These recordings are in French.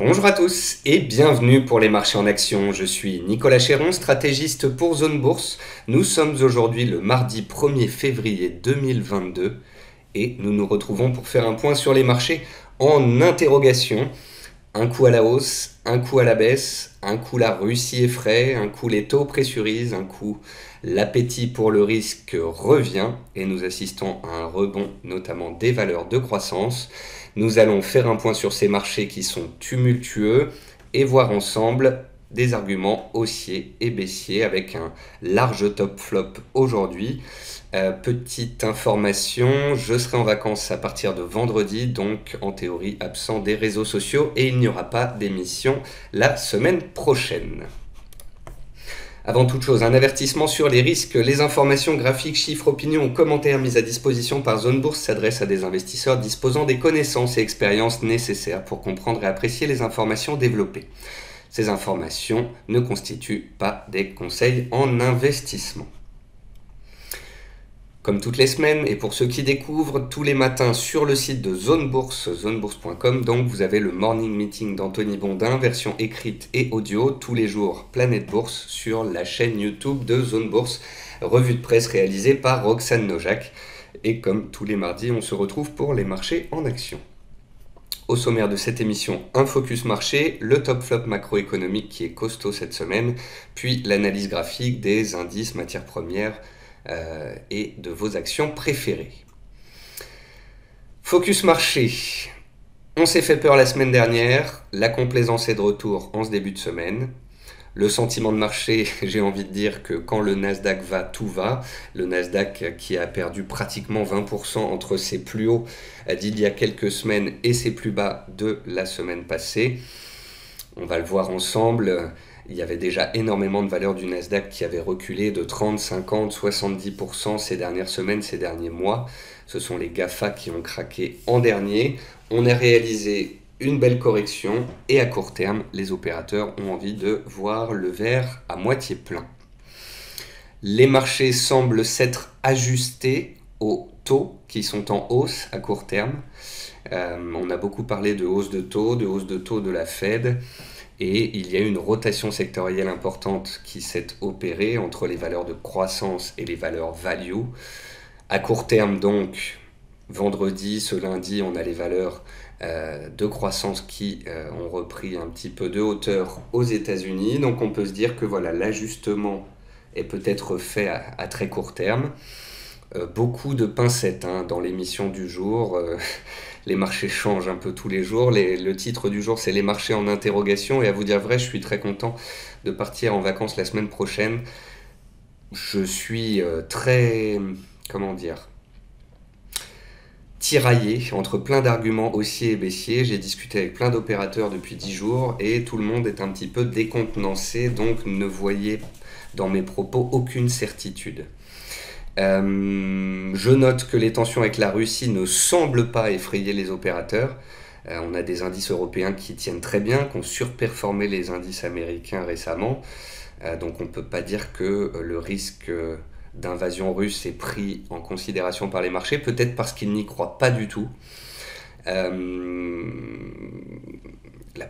Bonjour à tous et bienvenue pour les marchés en action. Je suis Nicolas Chéron, stratégiste pour Zone Bourse. Nous sommes aujourd'hui le mardi 1er février 2022 et nous nous retrouvons pour faire un point sur les marchés en interrogation. Un coup à la hausse, un coup à la baisse, un coup la Russie effraie, un coup les taux pressurisent, un coup l'appétit pour le risque revient et nous assistons à un rebond notamment des valeurs de croissance. Nous allons faire un point sur ces marchés qui sont tumultueux et voir ensemble des arguments haussiers et baissiers avec un large top flop aujourd'hui. Petite information, je serai en vacances à partir de vendredi, donc en théorie absent des réseaux sociaux et il n'y aura pas d'émission la semaine prochaine. Avant toute chose, un avertissement sur les risques. Les informations, graphiques, chiffres, opinions ou commentaires mises à disposition par Zone Bourse s'adressent à des investisseurs disposant des connaissances et expériences nécessaires pour comprendre et apprécier les informations développées. Ces informations ne constituent pas des conseils en investissement. Comme toutes les semaines, et pour ceux qui découvrent, tous les matins sur le site de Zone Bourse, zonebourse.com, donc vous avez le morning meeting d'Anthony Bondin, version écrite et audio, tous les jours Planète Bourse sur la chaîne YouTube de Zone Bourse, revue de presse réalisée par Roxane Nojac. Et comme tous les mardis, on se retrouve pour les marchés en action. Au sommaire de cette émission, un focus marché, le top flop macroéconomique qui est costaud cette semaine, puis l'analyse graphique des indices matières premières, et de vos actions préférées. Focus marché. On s'est fait peur la semaine dernière, la complaisance est de retour en ce début de semaine. Le sentiment de marché, j'ai envie de dire que quand le Nasdaq va, tout va. Le Nasdaq qui a perdu pratiquement 20% entre ses plus hauts d'il y a quelques semaines et ses plus bas de la semaine passée. On va le voir ensemble. Il y avait déjà énormément de valeurs du Nasdaq qui avaient reculé de 30, 50, 70% ces dernières semaines, ces derniers mois. Ce sont les GAFA qui ont craqué en dernier. On a réalisé une belle correction et à court terme, les opérateurs ont envie de voir le verre à moitié plein. Les marchés semblent s'être ajustés aux taux qui sont en hausse à court terme. On a beaucoup parlé de hausse de taux de la Fed. Et il y a une rotation sectorielle importante qui s'est opérée entre les valeurs de croissance et les valeurs value. À court terme donc, vendredi, ce lundi, on a les valeurs de croissance qui ont repris un petit peu de hauteur aux États-Unis. Donc on peut se dire que voilà, l'ajustement est peut-être fait à très court terme. Beaucoup de pincettes dans l'émission du jour. Les marchés changent un peu tous les jours. Le titre du jour, c'est les marchés en interrogation. Et à vous dire vrai, je suis très content de partir en vacances la semaine prochaine. Je suis très, tiraillé entre plein d'arguments haussiers et baissiers. J'ai discuté avec plein d'opérateurs depuis 10 jours et tout le monde est un petit peu décontenancé. Donc ne voyez dans mes propos aucune certitude. Je note que les tensions avec la Russie ne semblent pas effrayer les opérateurs. On a des indices européens qui tiennent très bien, qui ont surperformé les indices américains récemment. Donc on ne peut pas dire que le risque d'invasion russe est pris en considération par les marchés, peut-être parce qu'ils n'y croient pas du tout. La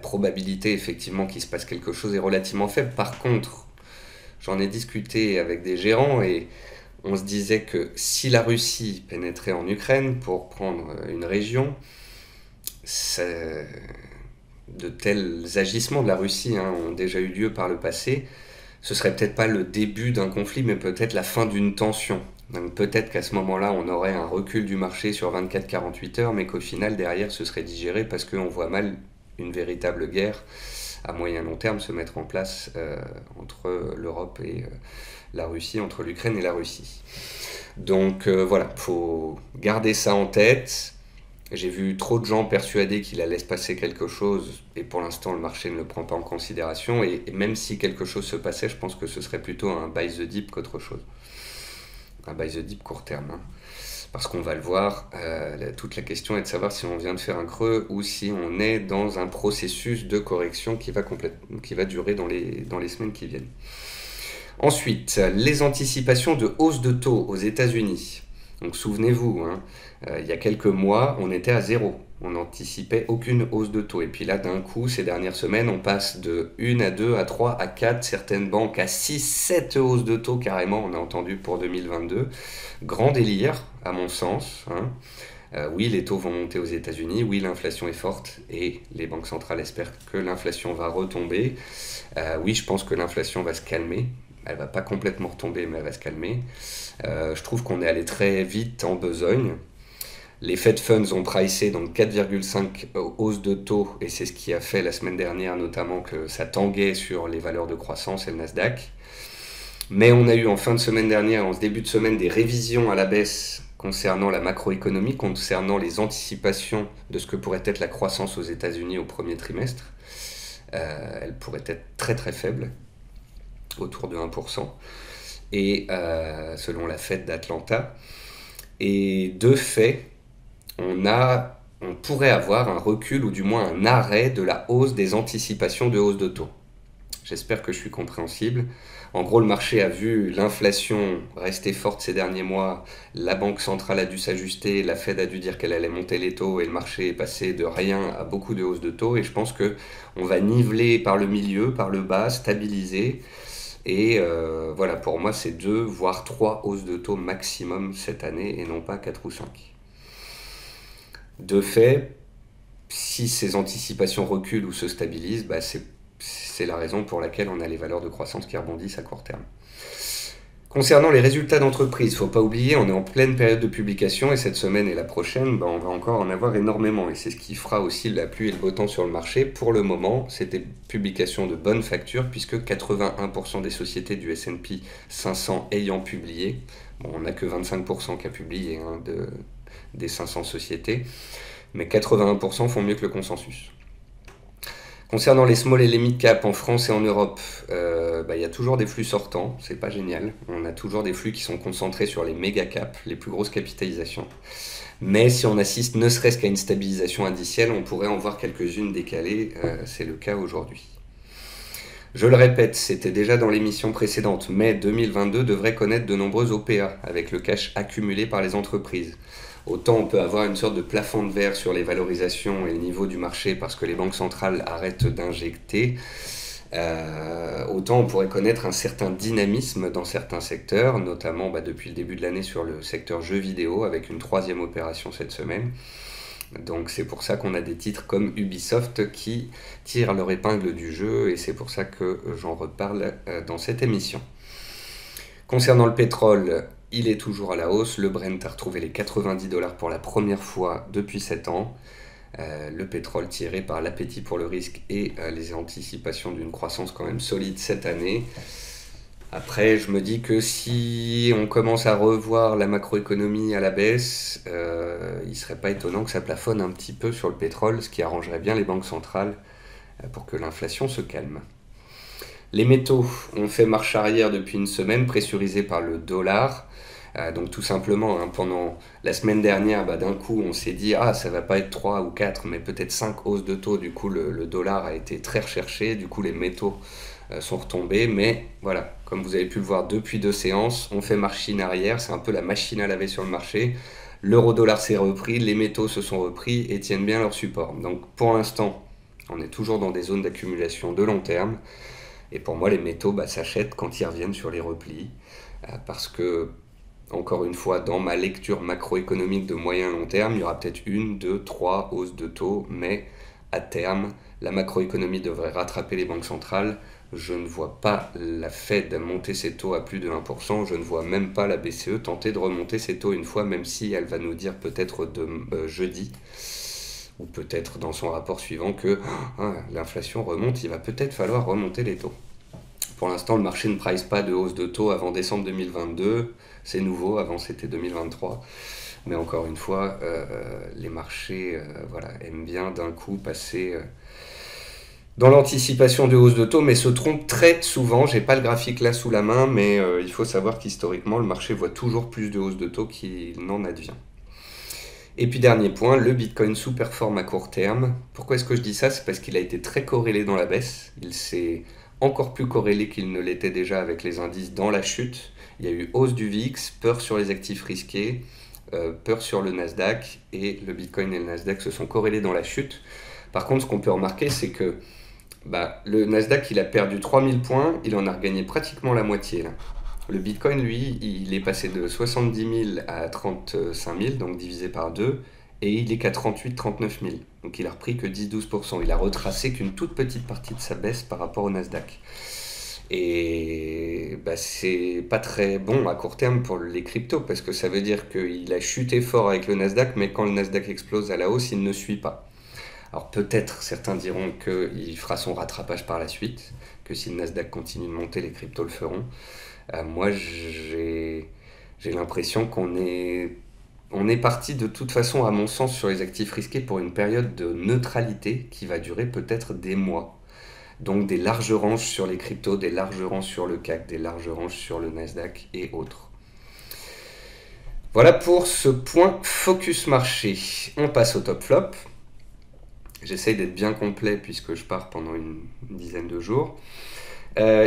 probabilité effectivement qu'il se passe quelque chose est relativement faible. Par contre, j'en ai discuté avec des gérants et on se disait que si la Russie pénétrait en Ukraine pour prendre une région, de tels agissements de la Russie ont déjà eu lieu par le passé. Ce serait peut-être pas le début d'un conflit, mais peut-être la fin d'une tension. Donc peut-être qu'à ce moment-là, on aurait un recul du marché sur 24-48 heures, mais qu'au final, derrière, ce serait digéré parce qu'on voit mal une véritable guerre à moyen long terme se mettre en place entre l'Europe et la Russie, entre l'Ukraine et la Russie. Donc voilà, il faut garder ça en tête. J'ai vu trop de gens persuadés qu'il allait se passer quelque chose et pour l'instant le marché ne le prend pas en considération et même si quelque chose se passait, je pense que ce serait plutôt un buy the dip qu'autre chose. Un buy the dip court terme. Parce qu'on va le voir, toute la question est de savoir si on vient de faire un creux ou si on est dans un processus de correction qui va durer dans les semaines qui viennent. Ensuite, les anticipations de hausse de taux aux États-Unis. Donc souvenez-vous, hein, il y a quelques mois, on était à zéro. On n'anticipait aucune hausse de taux. Et puis là, d'un coup, ces dernières semaines, on passe de 1 à 2 à 3 à 4, certaines banques à 6, 7 hausses de taux carrément, on a entendu pour 2022. Grand délire, à mon sens, hein. Oui, les taux vont monter aux États-Unis, oui, l'inflation est forte et les banques centrales espèrent que l'inflation va retomber. Oui, je pense que l'inflation va se calmer. Elle va pas complètement retomber, mais elle va se calmer. Je trouve qu'on est allé très vite en besogne. Les Fed Funds ont pricé donc 4,5 hausses de taux et c'est ce qui a fait la semaine dernière notamment que ça tanguait sur les valeurs de croissance et le Nasdaq. Mais on a eu en fin de semaine dernière, en ce début de semaine, des révisions à la baisse concernant la macroéconomie, concernant les anticipations de ce que pourrait être la croissance aux États-Unis au premier trimestre. Elle pourrait être très très faible, autour de 1%, et selon la Fed d'Atlanta. Et de fait, on pourrait avoir un recul ou du moins un arrêt de la hausse des anticipations de hausse de taux. J'espère que je suis compréhensible. En gros, le marché a vu l'inflation rester forte ces derniers mois, la Banque centrale a dû s'ajuster, la Fed a dû dire qu'elle allait monter les taux et le marché est passé de rien à beaucoup de hausses de taux. Et je pense qu'on va niveler par le milieu, par le bas, stabiliser. Et voilà, pour moi, c'est 2 voire 3 hausses de taux maximum cette année et non pas 4 ou 5. De fait, si ces anticipations reculent ou se stabilisent, bah c'est la raison pour laquelle on a les valeurs de croissance qui rebondissent à court terme. Concernant les résultats d'entreprise, il ne faut pas oublier, on est en pleine période de publication et cette semaine et la prochaine, bah on va encore en avoir énormément. Et c'est ce qui fera aussi la pluie et le beau temps sur le marché. Pour le moment, c'est des publications de bonne facture puisque 81% des sociétés du S&P 500 ayant publié, bon, on n'a que 25% qui a publié hein, des 500 sociétés, mais 81% font mieux que le consensus. Concernant les small et les mid cap en France et en Europe, y a toujours des flux sortants, c'est pas génial. On a toujours des flux qui sont concentrés sur les méga caps, les plus grosses capitalisations. Mais si on assiste ne serait-ce qu'à une stabilisation indicielle, on pourrait en voir quelques-unes décalées, c'est le cas aujourd'hui. Je le répète, c'était déjà dans l'émission précédente, mai 2022 devrait connaître de nombreux OPA avec le cash accumulé par les entreprises. Autant on peut avoir une sorte de plafond de verre sur les valorisations et le niveau du marché parce que les banques centrales arrêtent d'injecter, autant on pourrait connaître un certain dynamisme dans certains secteurs, notamment depuis le début de l'année sur le secteur jeux vidéo avec une 3e opération cette semaine. Donc c'est pour ça qu'on a des titres comme Ubisoft qui tirent leur épingle du jeu et c'est pour ça que j'en reparle dans cette émission. Concernant le pétrole, il est toujours à la hausse. Le Brent a retrouvé les 90 $ pour la première fois depuis 7 ans. Le pétrole tiré par l'appétit pour le risque et les anticipations d'une croissance quand même solide cette année. Après, je me dis que si on commence à revoir la macroéconomie à la baisse, il ne serait pas étonnant que ça plafonne un petit peu sur le pétrole, ce qui arrangerait bien les banques centrales pour que l'inflation se calme. Les métaux ont fait marche arrière depuis une semaine, pressurisés par le dollar. Donc tout simplement, hein, pendant la semaine dernière, d'un coup, on s'est dit « Ah, ça va pas être 3 ou 4, mais peut-être 5 hausses de taux. » Du coup, le dollar a été très recherché. Du coup, les métaux sont retombés. Mais voilà, comme vous avez pu le voir depuis 2 séances, on fait machine arrière. C'est un peu la machine à laver sur le marché. L'euro-dollar s'est repris, les métaux se sont repris et tiennent bien leur support. Donc pour l'instant, on est toujours dans des zones d'accumulation de long terme. Et pour moi, les métaux s'achètent quand ils reviennent sur les replis. Parce que, encore une fois, dans ma lecture macroéconomique de moyen long terme, il y aura peut-être 1, 2, 3 hausses de taux. Mais à terme, la macroéconomie devrait rattraper les banques centrales. Je ne vois pas la Fed monter ses taux à plus de 1%. Je ne vois même pas la BCE tenter de remonter ses taux une fois, même si elle va nous dire peut-être jeudi, ou peut-être dans son rapport suivant que l'inflation remonte, il va peut-être falloir remonter les taux. Pour l'instant, le marché ne price pas de hausse de taux avant décembre 2022. C'est nouveau, avant c'était 2023. Mais encore une fois, les marchés aiment bien d'un coup passer dans l'anticipation de hausse de taux, mais se trompent très souvent. J'ai pas le graphique là sous la main, mais il faut savoir qu'historiquement, le marché voit toujours plus de hausse de taux qu'il n'en advient. Et puis dernier point, le Bitcoin sous-performe à court terme. Pourquoi est-ce que je dis ça? C'est parce qu'il a été très corrélé dans la baisse. Il s'est encore plus corrélé qu'il ne l'était déjà avec les indices dans la chute. Il y a eu hausse du VIX, peur sur les actifs risqués, peur sur le Nasdaq, et le Bitcoin et le Nasdaq se sont corrélés dans la chute. Par contre, ce qu'on peut remarquer, c'est que le Nasdaq, il a perdu 3000 points, il en a regagné pratiquement la moitié là. Le Bitcoin, lui, il est passé de 70 000 à 35 000, donc divisé par 2, et il est qu'à 38-39 000. Donc il a repris que 10-12%. Il a retracé qu'une toute petite partie de sa baisse par rapport au Nasdaq. Et c'est pas très bon à court terme pour les cryptos, parce que ça veut dire qu'il a chuté fort avec le Nasdaq, mais quand le Nasdaq explose à la hausse, il ne suit pas. Alors peut-être certains diront qu'il fera son rattrapage par la suite, que si le Nasdaq continue de monter, les cryptos le feront. Moi, j'ai l'impression on est parti de toute façon, à mon sens, sur les actifs risqués pour une période de neutralité qui va durer peut-être des mois. Donc des larges ranges sur les cryptos, des larges ranges sur le CAC, des larges ranges sur le Nasdaq et autres. Voilà pour ce point focus marché. On passe au top flop. J'essaye d'être bien complet puisque je pars pendant une dizaine de jours.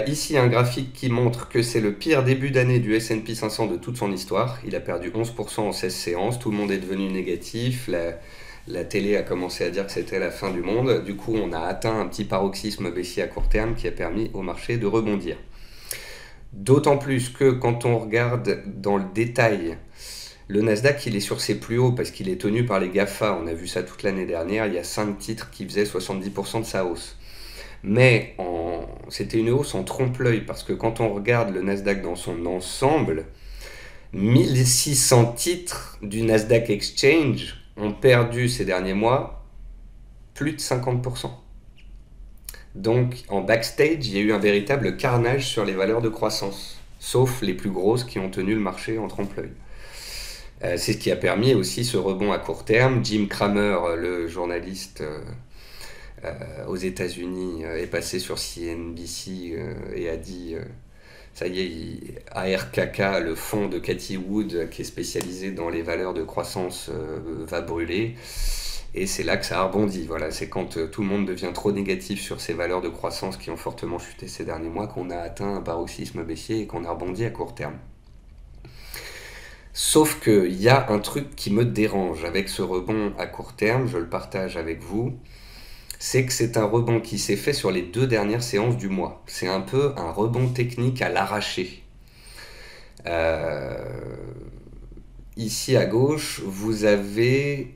Ici, un graphique qui montre que c'est le pire début d'année du S&P 500 de toute son histoire. Il a perdu 11% en 16 séances, tout le monde est devenu négatif, la télé a commencé à dire que c'était la fin du monde. Du coup, on a atteint un petit paroxysme baissier à court terme qui a permis au marché de rebondir. D'autant plus que quand on regarde dans le détail, le Nasdaq, il est sur ses plus hauts parce qu'il est tenu par les GAFA. On a vu ça toute l'année dernière, il y a 5 titres qui faisaient 70% de sa hausse. Mais c'était une hausse en trompe-l'œil, parce que quand on regarde le Nasdaq dans son ensemble, 1600 titres du Nasdaq Exchange ont perdu ces derniers mois plus de 50%. Donc en backstage, il y a eu un véritable carnage sur les valeurs de croissance, sauf les plus grosses qui ont tenu le marché en trompe-l'œil. C'est ce qui a permis aussi ce rebond à court terme. Jim Cramer, le journaliste aux États-Unis, est passé sur CNBC et a dit ça y est, ARKK, le fonds de Cathie Wood qui est spécialisé dans les valeurs de croissance, va brûler. Et c'est là que ça a rebondi. Voilà, c'est quand tout le monde devient trop négatif sur ces valeurs de croissance qui ont fortement chuté ces derniers mois qu'on a atteint un paroxysme baissier et qu'on a rebondi à court terme. Sauf qu'il y a un truc qui me dérange avec ce rebond à court terme, je le partage avec vous, c'est que c'est un rebond qui s'est fait sur les 2 dernières séances du mois. C'est un peu un rebond technique à l'arraché. Ici à gauche, vous avez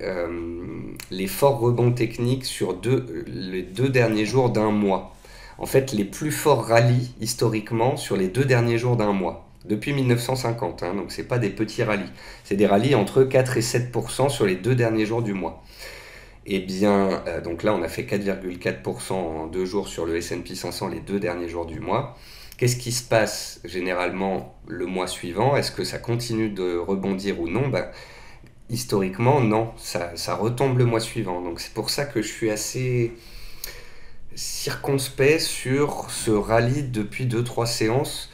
les forts rebonds techniques sur les 2 derniers jours d'un mois. En fait, les plus forts rallyes historiquement sur les 2 derniers jours d'un mois. Depuis 1950, donc c'est pas des petits rallyes. C'est des rallyes entre 4 et 7% sur les 2 derniers jours du mois. Et bien, donc là on a fait 4,4% en 2 jours sur le S&P 500 les 2 derniers jours du mois. Qu'est-ce qui se passe généralement le mois suivant? Est-ce que ça continue de rebondir ou non? Historiquement, non, ça retombe le mois suivant. Donc c'est pour ça que je suis assez circonspect sur ce rallye depuis 2-3 séances.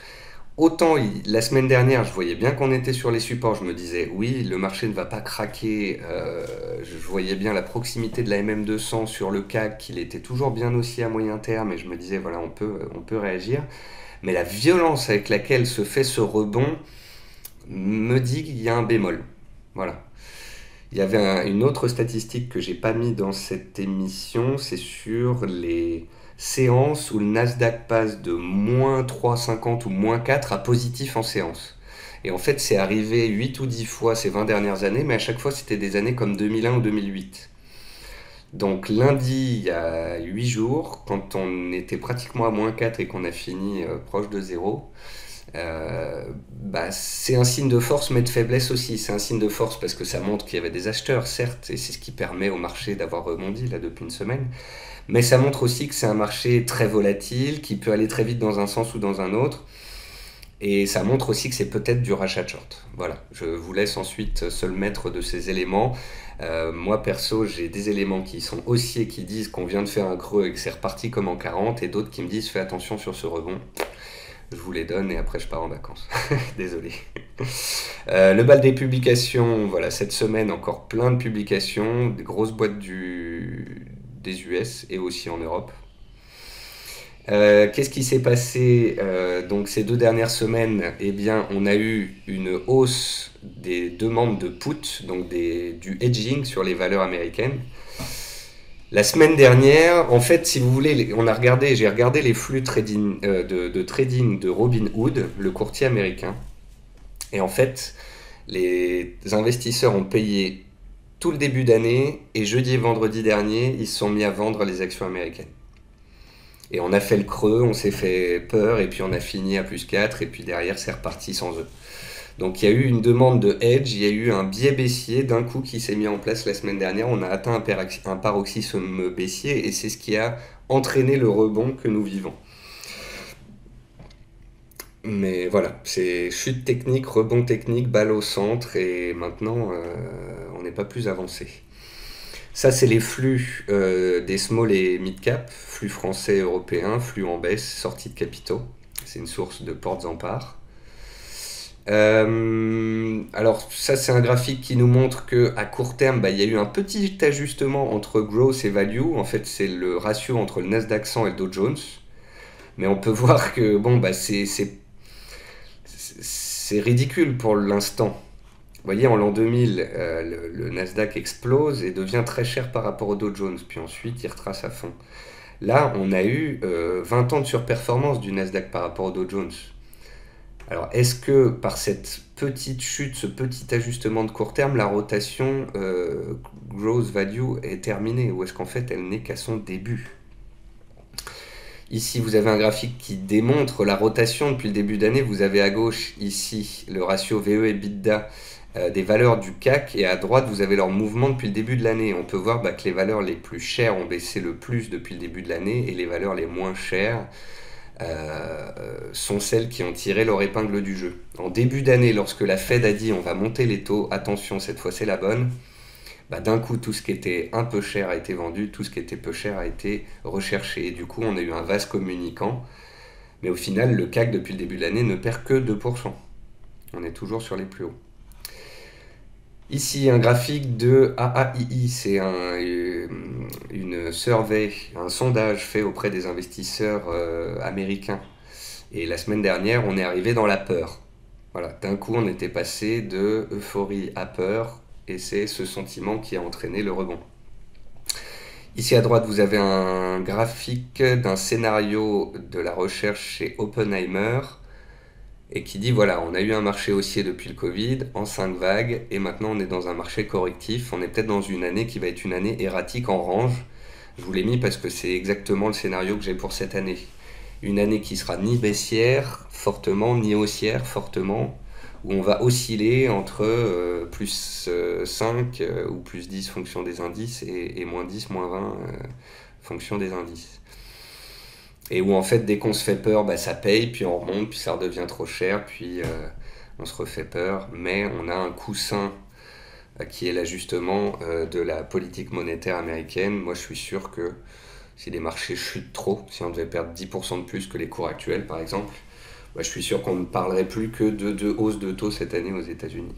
Autant la semaine dernière, je voyais bien qu'on était sur les supports, je me disais oui, le marché ne va pas craquer, je voyais bien la proximité de la MM200 sur le CAC, qu'il était toujours bien haussier à moyen terme, et je me disais voilà, on peut réagir. Mais la violence avec laquelle se fait ce rebond me dit qu'il y a un bémol. Voilà. Il y avait une autre statistique que j'ai pas mis dans cette émission, c'est sur les séances où le Nasdaq passe de moins 3,50 ou moins 4 à positif en séance. Et en fait, c'est arrivé 8 ou 10 fois ces 20 dernières années, mais à chaque fois, c'était des années comme 2001 ou 2008. Donc lundi, il y a 8 jours, quand on était pratiquement à moins 4 et qu'on a fini proche de 0, c'est un signe de force mais de faiblesse aussi. C'est un signe de force parce que ça montre qu'il y avait des acheteurs, certes, et c'est ce qui permet au marché d'avoir rebondi là depuis une semaine, mais ça montre aussi que c'est un marché très volatile qui peut aller très vite dans un sens ou dans un autre, et ça montre aussi que c'est peut-être du rachat de short. Voilà, je vous laisse ensuite seul maître de ces éléments. Moi perso, j'ai des éléments qui sont haussiers qui disent qu'on vient de faire un creux et que c'est reparti comme en 40, et d'autres qui me disent fais attention sur ce rebond. Je vous les donne et après je pars en vacances. Désolé. Le bal des publications, voilà, cette semaine encore plein de publications, des grosses boîtes des US et aussi en Europe. Qu'est-ce qui s'est passé donc ces 2 dernières semaines? Eh bien, on a eu une hausse des demandes de put, donc du hedging sur les valeurs américaines. La semaine dernière, en fait, si vous voulez, j'ai regardé les flux de trading de Robinhood, le courtier américain. Et en fait, les investisseurs ont payé tout le début d'année et jeudi et vendredi dernier, ils se sont mis à vendre les actions américaines. Et on a fait le creux, on s'est fait peur, et puis on a fini à plus 4, et puis derrière c'est reparti sans eux. Donc il y a eu une demande de hedge, il y a eu un biais baissier d'un coup qui s'est mis en place la semaine dernière, on a atteint un paroxysme baissier, et c'est ce qui a entraîné le rebond que nous vivons. Mais voilà, c'est chute technique, rebond technique, balle au centre, et maintenant on n'est pas plus avancé. Ça, c'est les flux des small et mid cap, flux français et européens, flux en baisse, sortie de capitaux. C'est une source de portes en part. Alors ça, c'est un graphique qui nous montre que à court terme, il y a eu un petit ajustement entre growth et value. En fait, c'est le ratio entre le Nasdaq 100 et le Dow Jones. Mais on peut voir que bon, c'est ridicule pour l'instant. Vous voyez, en l'an 2000, le Nasdaq explose et devient très cher par rapport au Dow Jones. Puis ensuite, il retrace à fond. Là, on a eu 20 ans de surperformance du Nasdaq par rapport au Dow Jones. Alors, est-ce que par cette petite chute, ce petit ajustement de court terme, la rotation growth value est terminée? Ou est-ce qu'en fait, elle n'est qu'à son début? Ici, vous avez un graphique qui démontre la rotation depuis le début d'année. Vous avez à gauche, ici, le ratio VE-EBITDA des valeurs du CAC, et à droite, vous avez leur mouvement depuis le début de l'année. On peut voir que les valeurs les plus chères ont baissé le plus depuis le début de l'année, et les valeurs les moins chères sont celles qui ont tiré leur épingle du jeu. En début d'année, lorsque la Fed a dit on va monter les taux, attention, cette fois c'est la bonne, d'un coup tout ce qui était un peu cher a été vendu, tout ce qui était peu cher a été recherché. Et du coup, on a eu un vase communicant. Mais au final, le CAC depuis le début de l'année ne perd que 2%. On est toujours sur les plus hauts. Ici, un graphique de AAII, c'est une survey, un sondage fait auprès des investisseurs américains. Et la semaine dernière, on est arrivé dans la peur. Voilà, d'un coup, on était passé de euphorie à peur, et c'est ce sentiment qui a entraîné le rebond. Ici à droite, vous avez un graphique d'un scénario de la recherche chez Oppenheimer, et qui dit voilà, on a eu un marché haussier depuis le Covid en 5 vagues, et maintenant on est dans un marché correctif. On est peut-être dans une année qui va être une année erratique en range. Je vous l'ai mis parce que c'est exactement le scénario que j'ai pour cette année. Une année qui sera ni baissière fortement, ni haussière fortement, où on va osciller entre plus 5 ou plus 10 fonction des indices, et moins 10, moins 20 fonction des indices. Et où en fait, dès qu'on se fait peur, ça paye, puis on remonte, puis ça redevient trop cher, puis on se refait peur. Mais on a un coussin qui est l'ajustement de la politique monétaire américaine. Moi, je suis sûr que si les marchés chutent trop, si on devait perdre 10% de plus que les cours actuels, par exemple, je suis sûr qu'on ne parlerait plus que de hausse de taux cette année aux États-Unis.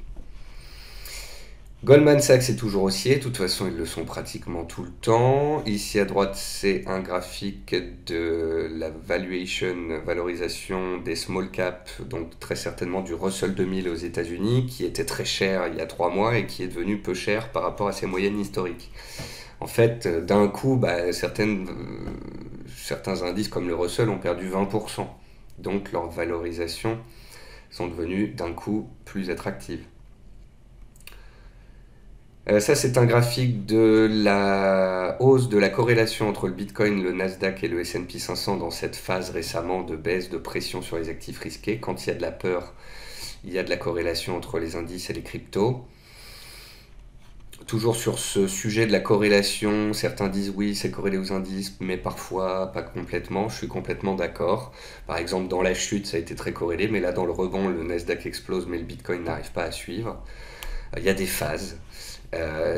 Goldman Sachs est toujours haussier, de toute façon ils le sont pratiquement tout le temps. Ici à droite, c'est un graphique de la valorisation des small caps, donc très certainement du Russell 2000 aux États-Unis, qui était très cher il y a 3 mois et qui est devenu peu cher par rapport à ses moyennes historiques. En fait, d'un coup, certains indices comme le Russell ont perdu 20%. Donc leurs valorisations sont devenues d'un coup plus attractives. Ça, c'est un graphique de la hausse de la corrélation entre le Bitcoin, le Nasdaq et le S&P 500 dans cette phase récemment de baisse, de pression sur les actifs risqués. Quand il y a de la peur, il y a de la corrélation entre les indices et les cryptos. Toujours sur ce sujet de la corrélation, certains disent oui, c'est corrélé aux indices, mais parfois pas complètement. Je suis complètement d'accord. Par exemple, dans la chute, ça a été très corrélé, mais là, dans le rebond, le Nasdaq explose, mais le Bitcoin n'arrive pas à suivre. Il y a des phases.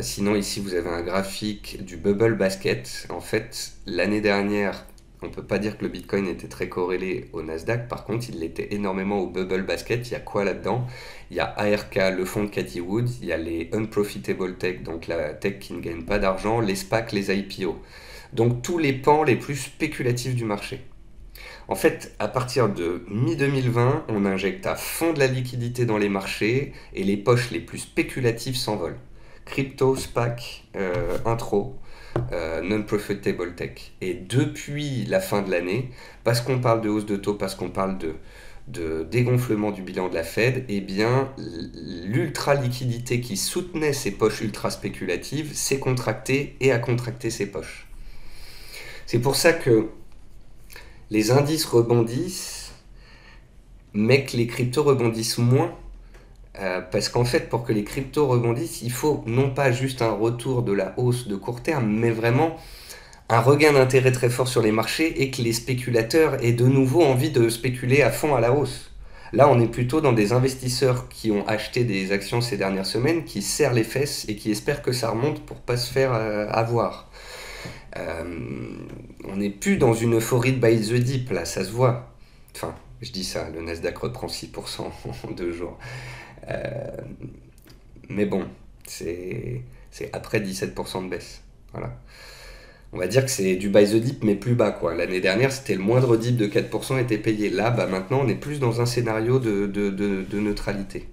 Sinon, ici, vous avez un graphique du Bubble Basket. En fait, l'année dernière, on ne peut pas dire que le Bitcoin était très corrélé au Nasdaq. Par contre, il l'était énormément au Bubble Basket. Il y a quoi là-dedans? Il y a ARK, le fonds de Cathie Wood. Il y a les Unprofitable Tech, donc la tech qui ne gagne pas d'argent. Les SPAC, les IPO. Donc, tous les pans les plus spéculatifs du marché. En fait, à partir de mi-2020, on injecte à fond de la liquidité dans les marchés et les poches les plus spéculatives s'envolent. Crypto, SPAC, intro, non-profitable tech. Et depuis la fin de l'année, parce qu'on parle de hausse de taux, parce qu'on parle de dégonflement du bilan de la Fed, eh bien, l'ultra-liquidité qui soutenait ces poches ultra-spéculatives s'est contractée et a contracté ses poches. C'est pour ça que les indices rebondissent, mais que les cryptos rebondissent moins. Parce qu'en fait, pour que les cryptos rebondissent, il faut non pas juste un retour de la hausse de court terme, mais vraiment un regain d'intérêt très fort sur les marchés et que les spéculateurs aient de nouveau envie de spéculer à fond à la hausse. Là, on est plutôt dans des investisseurs qui ont acheté des actions ces dernières semaines, qui serrent les fesses et qui espèrent que ça remonte pour pas se faire avoir. On n'est plus dans une euphorie de buy the dip, là, ça se voit. Enfin, je dis ça, le Nasdaq reprend 6% en 2 jours. Mais bon, c'est après 17% de baisse. Voilà. On va dire que c'est du buy the dip, mais plus bas, quoi. L'année dernière, c'était le moindre dip de 4% était payé. Là, bah, maintenant, on est plus dans un scénario de neutralité.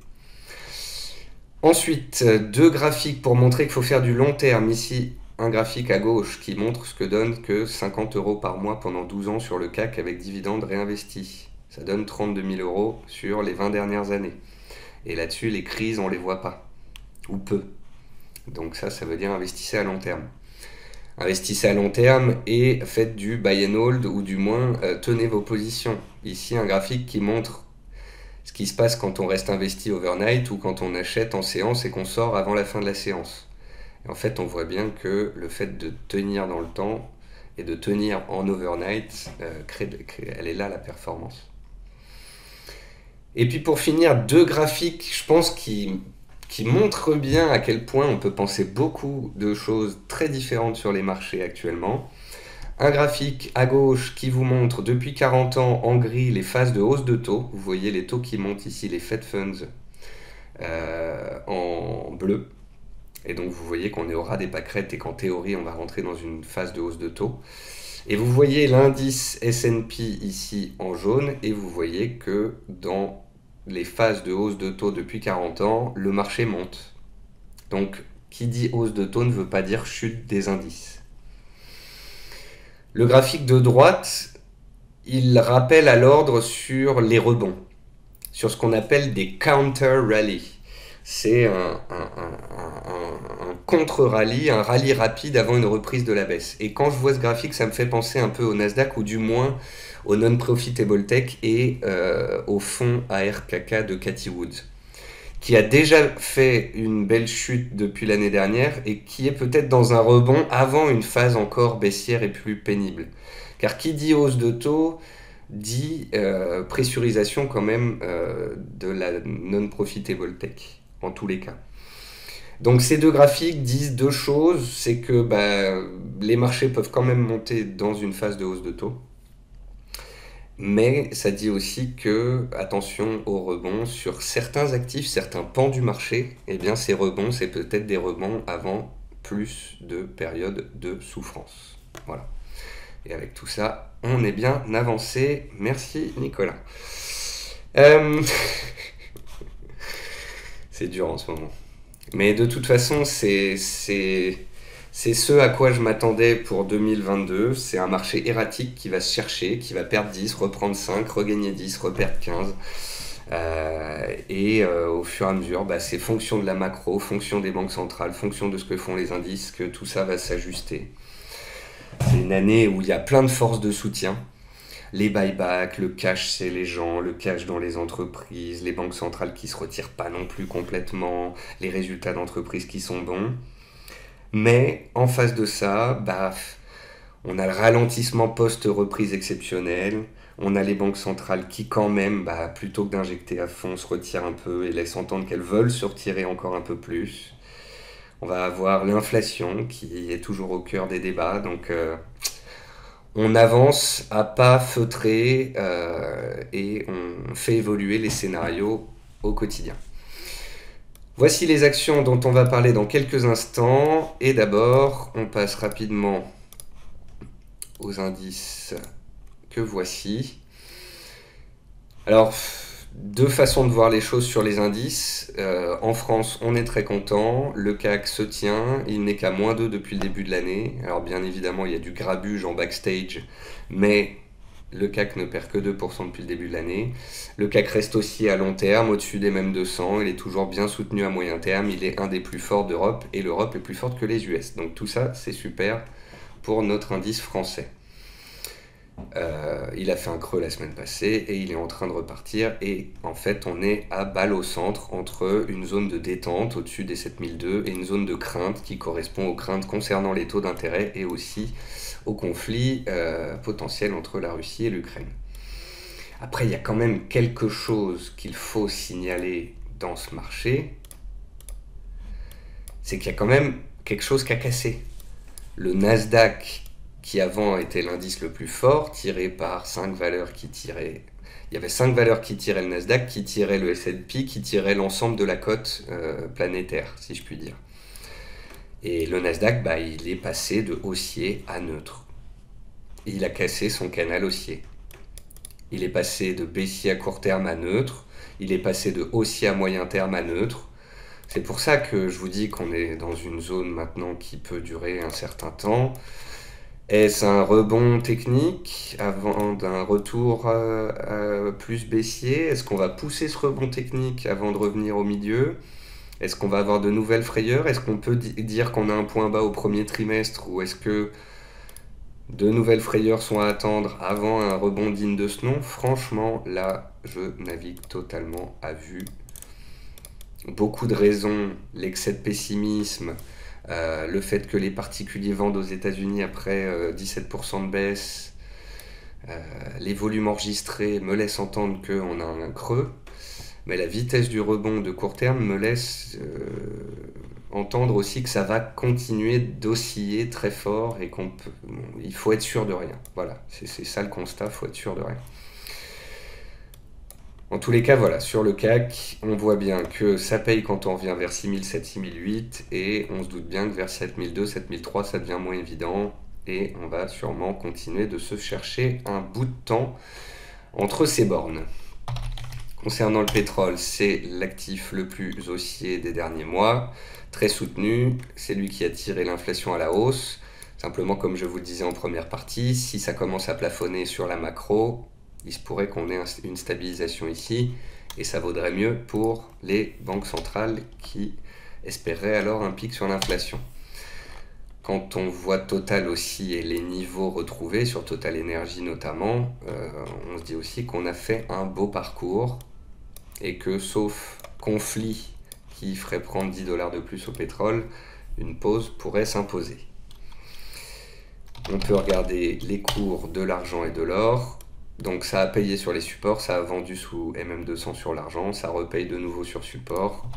Ensuite, 2 graphiques pour montrer qu'il faut faire du long terme. Ici, un graphique à gauche qui montre ce que donne que 50 € par mois pendant 12 ans sur le CAC avec dividendes réinvestis. Ça donne 32 000 € sur les 20 dernières années. Et là-dessus, les crises, on ne les voit pas. Ou peu. Donc ça veut dire investissez à long terme. Investissez à long terme et faites du buy and hold, ou du moins tenez vos positions. Ici, un graphique qui montre ce qui se passe quand on reste investi overnight ou quand on achète en séance et qu'on sort avant la fin de la séance. Et en fait, on voit bien que le fait de tenir dans le temps et de tenir en overnight, elle est là la performance. Et puis pour finir, 2 graphiques, je pense, qui montrent bien à quel point on peut penser beaucoup de choses très différentes sur les marchés actuellement. Un graphique à gauche qui vous montre depuis 40 ans en gris les phases de hausse de taux. Vous voyez les taux qui montent ici, les Fed Funds en bleu. Et donc vous voyez qu'on est au ras des pâquerettes et qu'en théorie on va rentrer dans une phase de hausse de taux. Et vous voyez l'indice S&P ici en jaune, et vous voyez que dans les phases de hausse de taux depuis 40 ans, le marché monte. Donc qui dit hausse de taux ne veut pas dire chute des indices. Le graphique de droite, il rappelle à l'ordre sur les rebonds, sur ce qu'on appelle des counter-rallies. C'est un contre-rallye, un rallye rapide avant une reprise de la baisse. Et quand je vois ce graphique, ça me fait penser un peu au Nasdaq, ou du moins au non-profitable tech et au fonds ARKK de Cathie Wood, qui a déjà fait une belle chute depuis l'année dernière et qui est peut-être dans un rebond avant une phase encore baissière et plus pénible. Car qui dit hausse de taux dit pressurisation quand même de la non-profitable tech, en tous les cas. Donc ces 2 graphiques disent 2 choses, c'est que les marchés peuvent quand même monter dans une phase de hausse de taux, mais ça dit aussi que, attention aux rebonds sur certains actifs, certains pans du marché, et bien ces rebonds, c'est peut-être des rebonds avant plus de périodes de souffrance. Voilà. Et avec tout ça, on est bien avancé. Merci Nicolas. C'est dur en ce moment. Mais de toute façon, c'est ce à quoi je m'attendais pour 2022. C'est un marché erratique qui va se chercher, qui va perdre 10, reprendre 5, regagner 10, reperdre 15. Au fur et à mesure, c'est fonction de la macro, fonction des banques centrales, fonction de ce que font les indices, que tout ça va s'ajuster. C'est une année où il y a plein de forces de soutien. Les buybacks, le cash chez les gens, le cash dans les entreprises, les banques centrales qui ne se retirent pas non plus complètement, les résultats d'entreprises qui sont bons. Mais en face de ça, on a le ralentissement post-reprise exceptionnelle, on a les banques centrales qui quand même, plutôt que d'injecter à fond, se retirent un peu et laissent entendre qu'elles veulent se retirer encore un peu plus. On va avoir l'inflation qui est toujours au cœur des débats, donc on avance à pas feutrés et on fait évoluer les scénarios au quotidien. Voici les actions dont on va parler dans quelques instants. Et d'abord, on passe rapidement aux indices que voici. Alors, deux façons de voir les choses sur les indices. En France, on est très content. Le CAC se tient. Il n'est qu'à -2 depuis le début de l'année. Alors, bien évidemment, il y a du grabuge en backstage, mais le CAC ne perd que 2% depuis le début de l'année. Le CAC reste aussi à long terme, au-dessus des mêmes 200. Il est toujours bien soutenu à moyen terme. Il est un des plus forts d'Europe et l'Europe est plus forte que les US. Donc, tout ça, c'est super pour notre indice français. Il a fait un creux la semaine passée et il est en train de repartir. Et en fait, on est à balle au centre entre une zone de détente au-dessus des 7002 et une zone de crainte qui correspond aux craintes concernant les taux d'intérêt et aussi au conflit potentiel entre la Russie et l'Ukraine. Après, il y a quand même quelque chose qu'il faut signaler dans ce marché, c'est qu'il y a quand même quelque chose qui a cassé. Le Nasdaq, qui avant était l'indice le plus fort, tiré par 5 valeurs qui tiraient... Il y avait 5 valeurs qui tiraient le Nasdaq, qui tiraient le S&P, qui tiraient l'ensemble de la cote planétaire, si je puis dire. Et le Nasdaq, bah, il est passé de haussier à neutre. Et il a cassé son canal haussier. Il est passé de baissier à court terme à neutre. Il est passé de haussier à moyen terme à neutre. C'est pour ça que je vous dis qu'on est dans une zone maintenant qui peut durer un certain temps. Est-ce un rebond technique avant d'un retour plus baissier? Est-ce qu'on va pousser ce rebond technique avant de revenir au milieu? Est-ce qu'on va avoir de nouvelles frayeurs? Est-ce qu'on peut dire qu'on a un point bas au premier trimestre? Ou est-ce que de nouvelles frayeurs sont à attendre avant un rebond digne de ce nom? Franchement, là, je navigue totalement à vue. Beaucoup de raisons, l'excès de pessimisme, le fait que les particuliers vendent aux États-Unis après 17% de baisse, les volumes enregistrés me laissent entendre qu'on a un creux, mais la vitesse du rebond de court terme me laisse entendre aussi que ça va continuer d'osciller très fort et il faut être sûr de rien. Voilà, c'est ça le constat, il faut être sûr de rien. En tous les cas, voilà, sur le CAC, on voit bien que ça paye quand on revient vers 6007, 6008 et on se doute bien que vers 7002, 7003, ça devient moins évident et on va sûrement continuer de se chercher un bout de temps entre ces bornes. Concernant le pétrole, c'est l'actif le plus haussier des derniers mois, très soutenu, c'est lui qui a tiré l'inflation à la hausse. Simplement, comme je vous le disais en première partie, si ça commence à plafonner sur la macro, il se pourrait qu'on ait une stabilisation ici, et ça vaudrait mieux pour les banques centrales qui espéreraient alors un pic sur l'inflation. Quand on voit Total aussi et les niveaux retrouvés, sur Total Energy notamment, on se dit aussi qu'on a fait un beau parcours, et que sauf conflit qui ferait prendre 10 $ de plus au pétrole, une pause pourrait s'imposer. On peut regarder les cours de l'argent et de l'or. Donc ça a payé sur les supports, ça a vendu sous MM200 sur l'argent, ça repaye de nouveau sur support.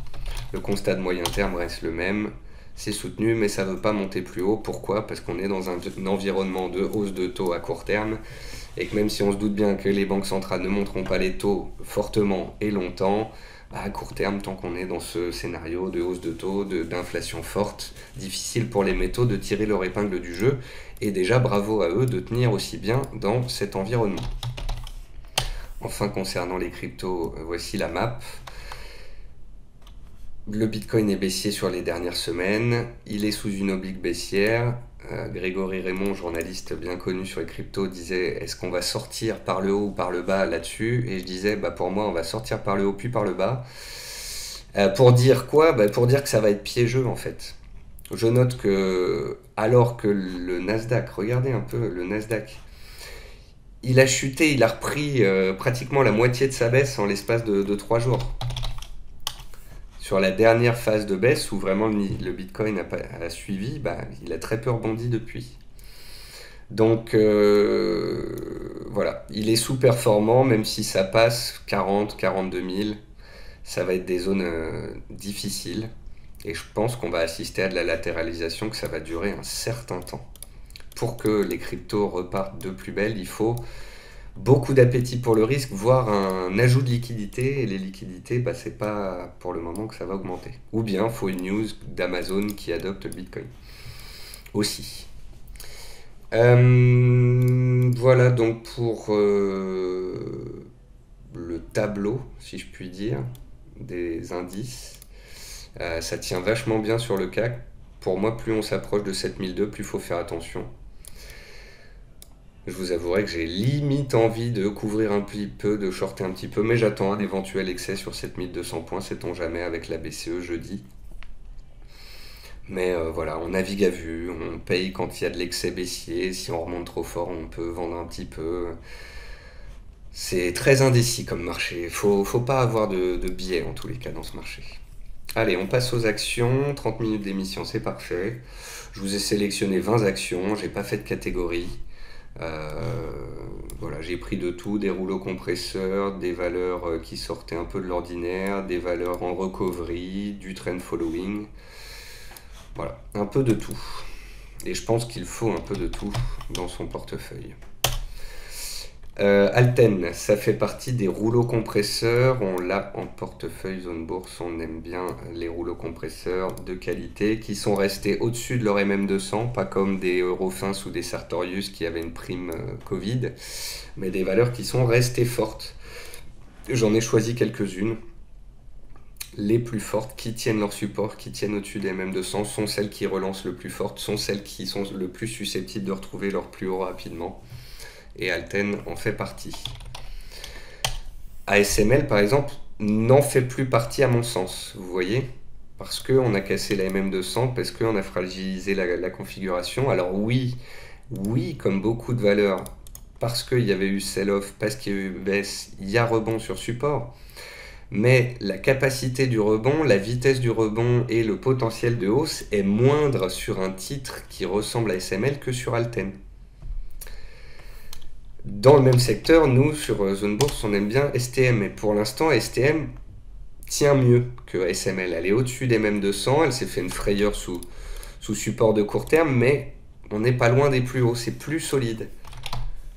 Le constat de moyen terme reste le même, c'est soutenu mais ça ne veut pas monter plus haut. Pourquoi? Parce qu'on est dans un environnement de hausse de taux à court terme et que même si on se doute bien que les banques centrales ne monteront pas les taux fortement et longtemps, à court terme, tant qu'on est dans ce scénario de hausse de taux, d'inflation forte, difficile pour les métaux de tirer leur épingle du jeu. Et déjà, bravo à eux de tenir aussi bien dans cet environnement. Enfin, concernant les cryptos, voici la map. Le Bitcoin est baissier sur les dernières semaines. Il est sous une oblique baissière. Grégory Raymond, journaliste bien connu sur les cryptos, disait est-ce qu'on va sortir par le haut ou par le bas là-dessus? Et je disais pour moi on va sortir par le haut puis par le bas. Pour dire quoi? Pour dire que ça va être piégeux en fait. Je note que alors que le Nasdaq, regardez un peu le Nasdaq, il a chuté, il a repris pratiquement la moitié de sa baisse en l'espace de 3 jours. Sur la dernière phase de baisse où vraiment le Bitcoin a suivi, il a très peu rebondi depuis. Donc voilà, il est sous-performant, même si ça passe 40, 42 000, ça va être des zones difficiles. Et je pense qu'on va assister à de la latéralisation, que ça va durer un certain temps. Pour que les cryptos repartent de plus belle, il faut beaucoup d'appétit pour le risque, voire un ajout de liquidité. Et les liquidités, c'est pas pour le moment que ça va augmenter. Ou bien, il faut une news d'Amazon qui adopte le Bitcoin. Aussi. Voilà donc pour le tableau, si je puis dire, des indices. Ça tient vachement bien sur le CAC. Pour moi, plus on s'approche de 7002, plus il faut faire attention. Je vous avouerai que j'ai limite envie de couvrir un petit peu, de shorter un petit peu, mais j'attends un éventuel excès sur 7200 points, sait-on jamais, avec la BCE jeudi. Mais voilà, on navigue à vue, on paye quand il y a de l'excès baissier, si on remonte trop fort, on peut vendre un petit peu. C'est très indécis comme marché, faut pas avoir de biais en tous les cas dans ce marché. Allez, on passe aux actions, 30 minutes d'émission, c'est parfait. Je vous ai sélectionné 20 actions, j'ai pas fait de catégorie. Voilà, j'ai pris de tout, des rouleaux compresseurs, des valeurs qui sortaient un peu de l'ordinaire, des valeurs en recovery, du trend following. Voilà, un peu de tout. Et je pense qu'il faut un peu de tout dans son portefeuille. Alten, ça fait partie des rouleaux compresseurs. On l'a en portefeuille zone bourse. On aime bien les rouleaux compresseurs de qualité qui sont restés au-dessus de leur MM200, pas comme des Eurofins ou des Sartorius qui avaient une prime Covid, mais des valeurs qui sont restées fortes. J'en ai choisi quelques-unes. Les plus fortes, qui tiennent leur support, qui tiennent au-dessus des MM200, sont celles qui relancent le plus fort, sont celles qui sont le plus susceptibles de retrouver leur plus haut rapidement. Et Alten en fait partie. ASML, par exemple, n'en fait plus partie à mon sens, vous voyez, parce qu'on a cassé la MM200, parce qu'on a fragilisé la configuration. Alors oui, comme beaucoup de valeurs, parce qu'il y avait eu sell-off, parce qu'il y a eu baisse, il y a rebond sur support. Mais la capacité du rebond, la vitesse du rebond et le potentiel de hausse est moindre sur un titre qui ressemble à SML que sur Alten. Dans le même secteur, nous, sur Zone Bourse, on aime bien STM. Et pour l'instant, STM tient mieux que SML. Elle est au-dessus des mêmes 200. Elle s'est fait une frayeur sous support de court terme, mais on n'est pas loin des plus hauts. C'est plus solide.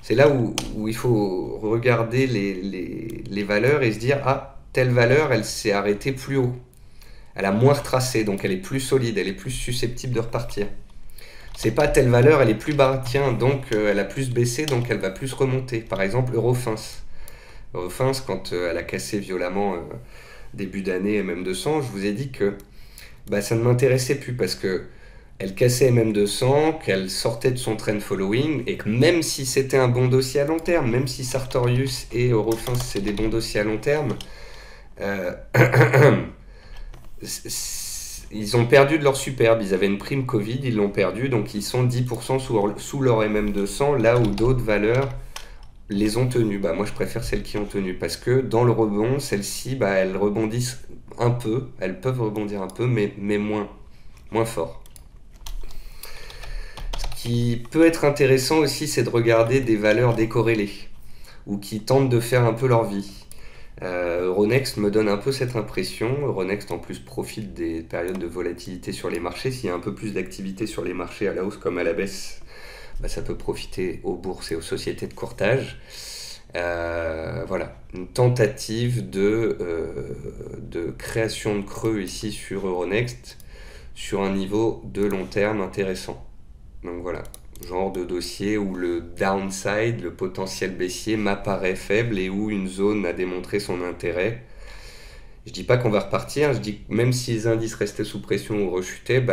C'est là où il faut regarder les valeurs et se dire, ah, telle valeur, elle s'est arrêtée plus haut. Elle a moins retracé, donc elle est plus solide, elle est plus susceptible de repartir. C'est pas telle valeur, elle est plus bas, tiens, donc elle a plus baissé, donc elle va plus remonter. Par exemple, Eurofins. Eurofins, quand elle a cassé violemment début d'année MM200, je vous ai dit que ça ne m'intéressait plus parce que elle cassait MM200, qu'elle sortait de son trend following, et que même si c'était un bon dossier à long terme, même si Sartorius et Eurofins c'est des bons dossiers à long terme, ils ont perdu de leur superbe. Ils avaient une prime Covid, ils l'ont perdu, donc ils sont 10% sous leur MM200, là où d'autres valeurs les ont tenues. Moi je préfère celles qui ont tenu, parce que dans le rebond, celles-ci, elles rebondissent un peu, elles peuvent rebondir un peu, mais moins fort. Ce qui peut être intéressant aussi, c'est de regarder des valeurs décorrélées, ou qui tentent de faire un peu leur vie. Euronext me donne un peu cette impression. Euronext en plus profite des périodes de volatilité sur les marchés. S'il y a un peu plus d'activité sur les marchés à la hausse comme à la baisse, ça peut profiter aux bourses et aux sociétés de courtage. Voilà, une tentative de création de creux ici sur Euronext sur un niveau de long terme intéressant. Donc voilà, genre de dossier où le downside, le potentiel baissier m'apparaît faible et où une zone a démontré son intérêt. Je dis pas qu'on va repartir, je dis que même si les indices restaient sous pression ou rechutaient,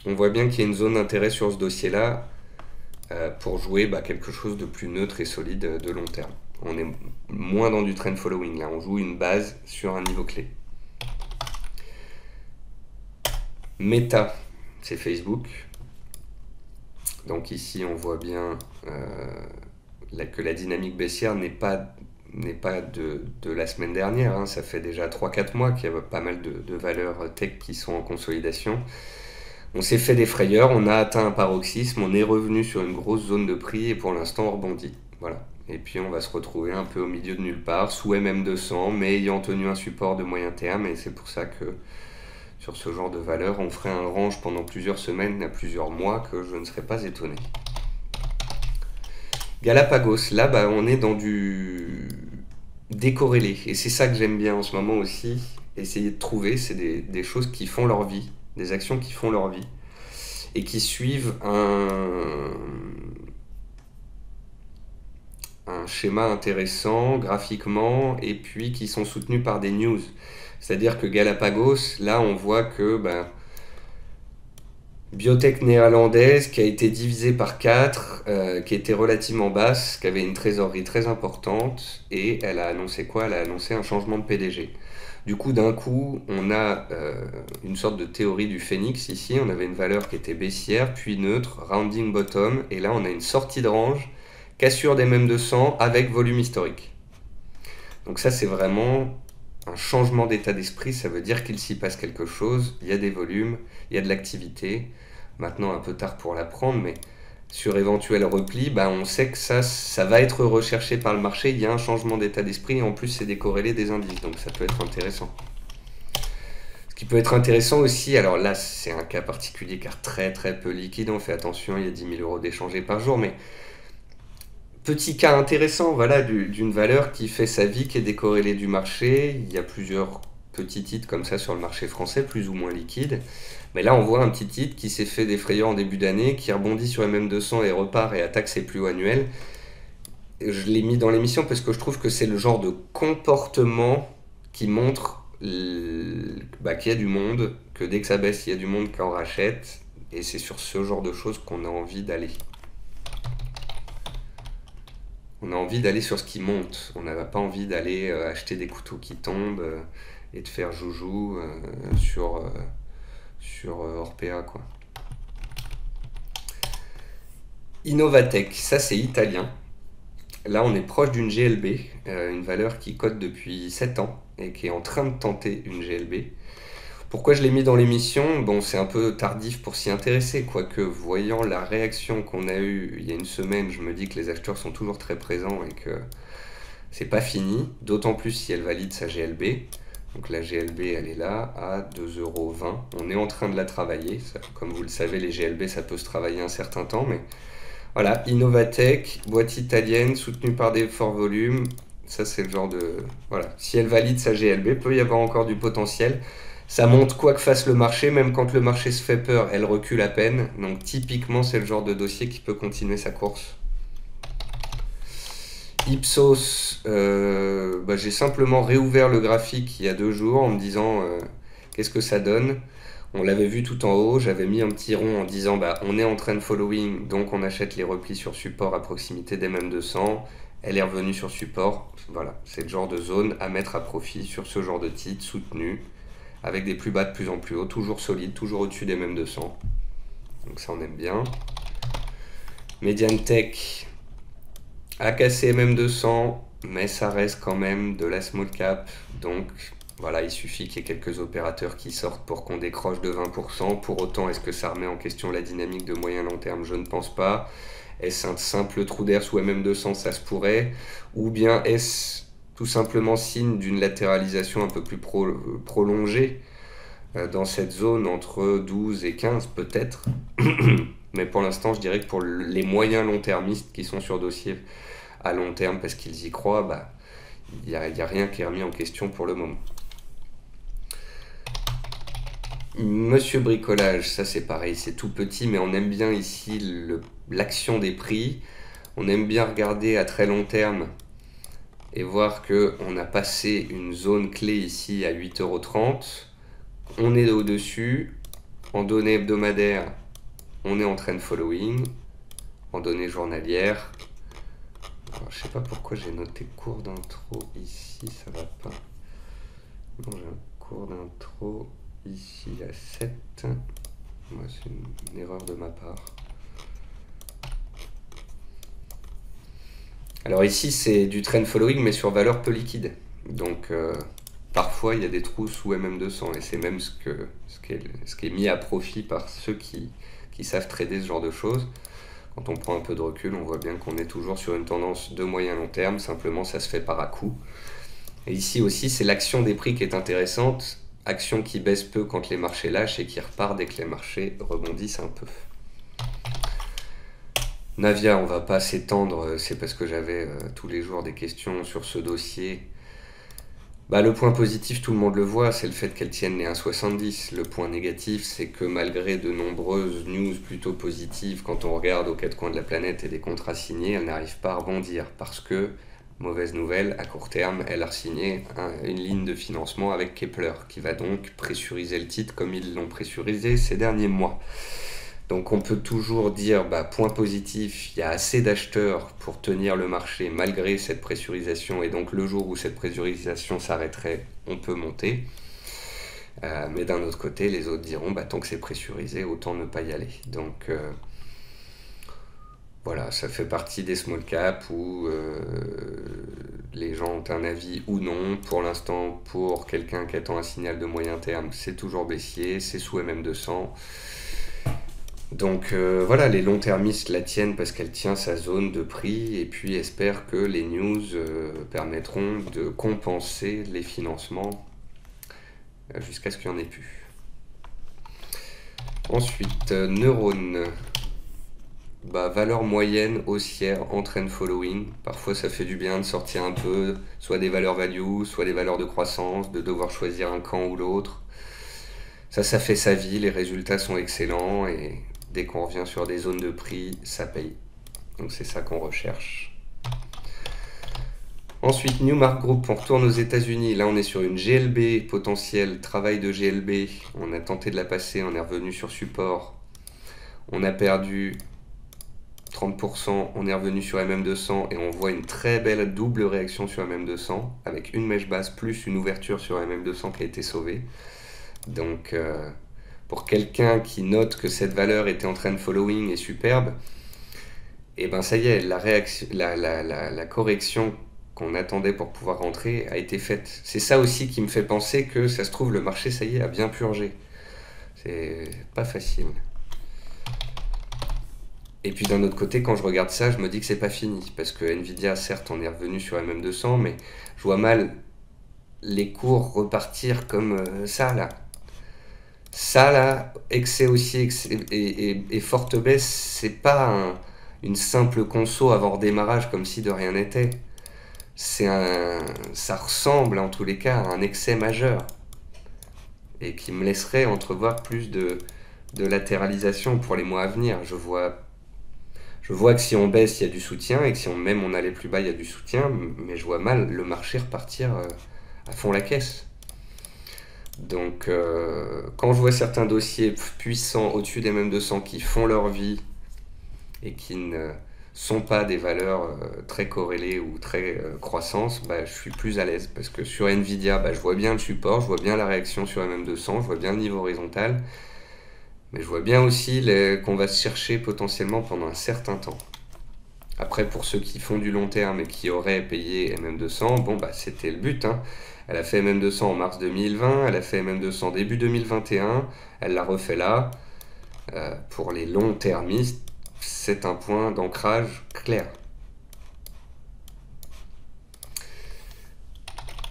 on voit bien qu'il y a une zone d'intérêt sur ce dossier-là pour jouer quelque chose de plus neutre et solide de long terme. On est moins dans du trend following, là on joue une base sur un niveau clé. Meta, c'est Facebook. Donc ici, on voit bien que la dynamique baissière n'est pas de la semaine dernière. Hein. Ça fait déjà 3-4 mois qu'il y a pas mal de valeurs tech qui sont en consolidation. On s'est fait des frayeurs, on a atteint un paroxysme, on est revenu sur une grosse zone de prix et pour l'instant on rebondit. Voilà. Et puis on va se retrouver un peu au milieu de nulle part, sous MM200, mais ayant tenu un support de moyen terme. Et c'est pour ça que sur ce genre de valeur, on ferait un range pendant plusieurs semaines à plusieurs mois que je ne serais pas étonné. Galapagos, là on est dans du décorrélé. Et c'est ça que j'aime bien en ce moment aussi. Essayer de trouver, c'est des choses qui font leur vie, des actions qui font leur vie et qui suivent un schéma intéressant graphiquement et puis qui sont soutenus par des news. C'est-à-dire que Galapagos, là on voit que biotech néerlandaise qui a été divisée par 4, qui était relativement basse, qui avait une trésorerie très importante, et elle a annoncé quoi? Elle a annoncé un changement de PDG. Du coup, d'un coup, on a une sorte de théorie du phénix ici. On avait une valeur qui était baissière, puis neutre, rounding bottom, et là on a une sortie de range, cassure des mêmes 200 avec volume historique. Donc ça, c'est vraiment un changement d'état d'esprit. Ça veut dire qu'il s'y passe quelque chose. Il y a des volumes, il y a de l'activité. Maintenant, un peu tard pour l'apprendre, mais sur éventuel repli, on sait que ça va être recherché par le marché. Il y a un changement d'état d'esprit et en plus, c'est décorrélé des indices. Donc ça peut être intéressant. Ce qui peut être intéressant aussi, alors là, c'est un cas particulier car très très peu liquide. On fait attention, il y a 10 000 euros d'échangés par jour, mais petit cas intéressant, voilà, d'une valeur qui fait sa vie, qui est décorrélée du marché. Il y a plusieurs petits titres comme ça sur le marché français, plus ou moins liquides. Mais là, on voit un petit titre qui s'est fait défrayant en début d'année, qui rebondit sur MM200 et repart et attaque ses plus hauts annuels. Je l'ai mis dans l'émission parce que je trouve que c'est le genre de comportement qui montre qu'il y a du monde, que dès que ça baisse, il y a du monde qui en rachète. Et c'est sur ce genre de choses qu'on a envie d'aller. On a envie d'aller sur ce qui monte. On n'a pas envie d'aller acheter des couteaux qui tombent et de faire joujou sur Orpea, quoi. Innovatech, ça c'est italien. Là, on est proche d'une GLB, une valeur qui cote depuis 7 ans et qui est en train de tenter une GLB. Pourquoi je l'ai mis dans l'émission? Bon, c'est un peu tardif pour s'y intéresser, quoique voyant la réaction qu'on a eue il y a une semaine, je me dis que les acheteurs sont toujours très présents et que c'est pas fini, d'autant plus si elle valide sa GLB. Donc la GLB, elle est là à 2,20 €. On est en train de la travailler. Ça, comme vous le savez, les GLB, ça peut se travailler un certain temps, mais voilà, Innovatech, boîte italienne, soutenue par des forts volumes. Ça, c'est le genre de... Voilà, si elle valide sa GLB, peut y avoir encore du potentiel. Ça monte quoi que fasse le marché, même quand le marché se fait peur, elle recule à peine. Donc typiquement, c'est le genre de dossier qui peut continuer sa course. Ipsos, j'ai simplement réouvert le graphique il y a 2 jours en me disant qu'est-ce que ça donne. On l'avait vu tout en haut, j'avais mis un petit rond en disant on est en train de following, donc on achète les replis sur support à proximité des mêmes 200. Elle est revenue sur support. Voilà, c'est le genre de zone à mettre à profit sur ce genre de titre soutenu, avec des plus bas de plus en plus haut, toujours solide, toujours au-dessus des mêmes 200. Donc ça, on aime bien. Mediantech a cassé MM200, mais ça reste quand même de la small cap. Donc voilà, il suffit qu'il y ait quelques opérateurs qui sortent pour qu'on décroche de 20%. Pour autant, est-ce que ça remet en question la dynamique de moyen long terme? Je ne pense pas. Est-ce un simple trou d'air sous MM200? Ça se pourrait. Ou bien est-ce tout simplement signe d'une latéralisation un peu plus prolongée dans cette zone entre 12 et 15 peut-être? Mais pour l'instant, je dirais que pour les moyens long-termistes qui sont sur dossier à long terme parce qu'ils y croient, il n'y a rien qui est remis en question pour le moment. Monsieur Bricolage, ça c'est pareil, c'est tout petit, mais on aime bien ici l'action des prix. On aime bien regarder à très long terme et voir qu'on a passé une zone clé ici à 8,30 €. On est au-dessus. En données hebdomadaires, on est en train de following. En données journalières, alors, je sais pas pourquoi j'ai noté cours d'intro ici, ça va pas. Non, j'ai un cours d'intro ici à 7. Moi, c'est une erreur de ma part. Alors ici, c'est du trend following, mais sur valeur peu liquide. Donc parfois, il y a des trous sous MM200, et c'est même ce qui est mis à profit par ceux qui savent trader ce genre de choses. Quand on prend un peu de recul, on voit bien qu'on est toujours sur une tendance de moyen long terme, simplement ça se fait par à-coup. Et ici aussi, c'est l'action des prix qui est intéressante, action qui baisse peu quand les marchés lâchent et qui repart dès que les marchés rebondissent un peu. Navia, on va pas s'étendre, c'est parce que j'avais tous les jours des questions sur ce dossier. Bah, le point positif, tout le monde le voit, c'est le fait qu'elle tienne les 1,70. Le point négatif, c'est que malgré de nombreuses news plutôt positives, quand on regarde aux quatre coins de la planète et des contrats signés, elle n'arrive pas à rebondir. Parce que, mauvaise nouvelle, à court terme, elle a signé une ligne de financement avec Kepler, qui va donc pressuriser le titre comme ils l'ont pressurisé ces derniers mois. Donc on peut toujours dire, bah, point positif, il y a assez d'acheteurs pour tenir le marché malgré cette pressurisation, et donc le jour où cette pressurisation s'arrêterait, on peut monter. Mais d'un autre côté, les autres diront, bah, tant que c'est pressurisé, autant ne pas y aller. Donc voilà, ça fait partie des small caps où les gens ont un avis ou non. Pour l'instant, pour quelqu'un qui attend un signal de moyen terme, c'est toujours baissier, c'est sous MM200. Donc voilà, les long-termistes la tiennent parce qu'elle tient sa zone de prix et puis espèrent que les news permettront de compenser les financements jusqu'à ce qu'il n'y en ait plus. Ensuite, Neurone. Bah, valeur moyenne haussière en trend following. Parfois ça fait du bien de sortir un peu, soit des valeurs value, soit des valeurs de croissance, de devoir choisir un camp ou l'autre. Ça fait sa vie, les résultats sont excellents et dès qu'on revient sur des zones de prix, ça paye. Donc c'est ça qu'on recherche. Ensuite, Newmark Group, on retourne aux États-Unis. Là, on est sur une GLB potentielle, travail de GLB. On a tenté de la passer, on est revenu sur support. On a perdu 30%, on est revenu sur MM200 et on voit une très belle double réaction sur MM200 avec une mèche basse plus une ouverture sur MM200 qui a été sauvée. Donc, pour quelqu'un qui note que cette valeur était en trend following et superbe, et ben ça y est, la correction qu'on attendait pour pouvoir rentrer a été faite. C'est ça aussi qui me fait penser que ça se trouve le marché, ça y est, a bien purgé. C'est pas facile. Et puis d'un autre côté, quand je regarde ça, je me dis que c'est pas fini. Parce que Nvidia, certes, on est revenu sur MM200, mais je vois mal les cours repartir comme ça, là. Ça, là, excès haussier et forte baisse, c'est pas une simple conso avant redémarrage comme si de rien n'était. Ça ressemble en tous les cas à un excès majeur et qui me laisserait entrevoir plus de latéralisation pour les mois à venir. Je vois que si on baisse, il y a du soutien et que si même on allait plus bas, il y a du soutien, mais je vois mal le marché repartir à fond la caisse. Donc quand je vois certains dossiers puissants au-dessus des MM200 qui font leur vie et qui ne sont pas des valeurs très corrélées ou très croissances, bah, je suis plus à l'aise parce que sur Nvidia, bah, je vois bien le support, je vois bien la réaction sur MM200, je vois bien le niveau horizontal, mais je vois bien aussi qu'on va se chercher potentiellement pendant un certain temps. Après, pour ceux qui font du long terme et qui auraient payé MM200, bon, bah, c'était le but, hein. Elle a fait MM200 en mars 2020, elle a fait MM200 début 2021, elle l'a refait là. Pour les long termistes, c'est un point d'ancrage clair.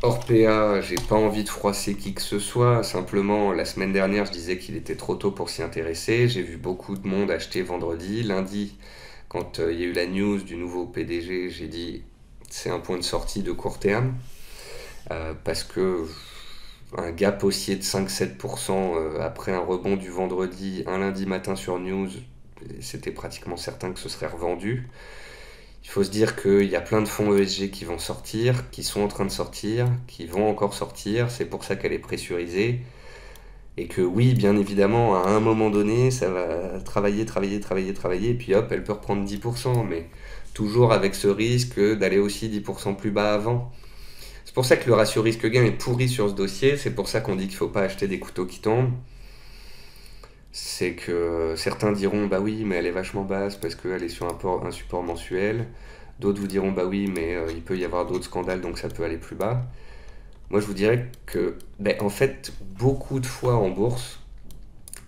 Orpea, j'ai pas envie de froisser qui que ce soit, simplement la semaine dernière je disais qu'il était trop tôt pour s'y intéresser, j'ai vu beaucoup de monde acheter vendredi, lundi quand il y a eu la news du nouveau PDG, j'ai dit c'est un point de sortie de court terme, parce que un gap haussier de 5-7% après un rebond du vendredi, un lundi matin sur news, c'était pratiquement certain que ce serait revendu. Il faut se dire qu'il y a plein de fonds ESG qui vont sortir, qui sont en train de sortir, qui vont encore sortir, c'est pour ça qu'elle est pressurisée. Et que oui, bien évidemment, à un moment donné, ça va travailler, et puis hop, elle peut reprendre 10%, mais toujours avec ce risque d'aller aussi 10% plus bas avant. C'est pour ça que le ratio risque-gain est pourri sur ce dossier, c'est pour ça qu'on dit qu'il ne faut pas acheter des couteaux qui tombent. C'est que certains diront bah oui mais elle est vachement basse parce qu'elle est sur un support mensuel, d'autres vous diront bah oui mais il peut y avoir d'autres scandales donc ça peut aller plus bas. Moi je vous dirais que en fait beaucoup de fois en bourse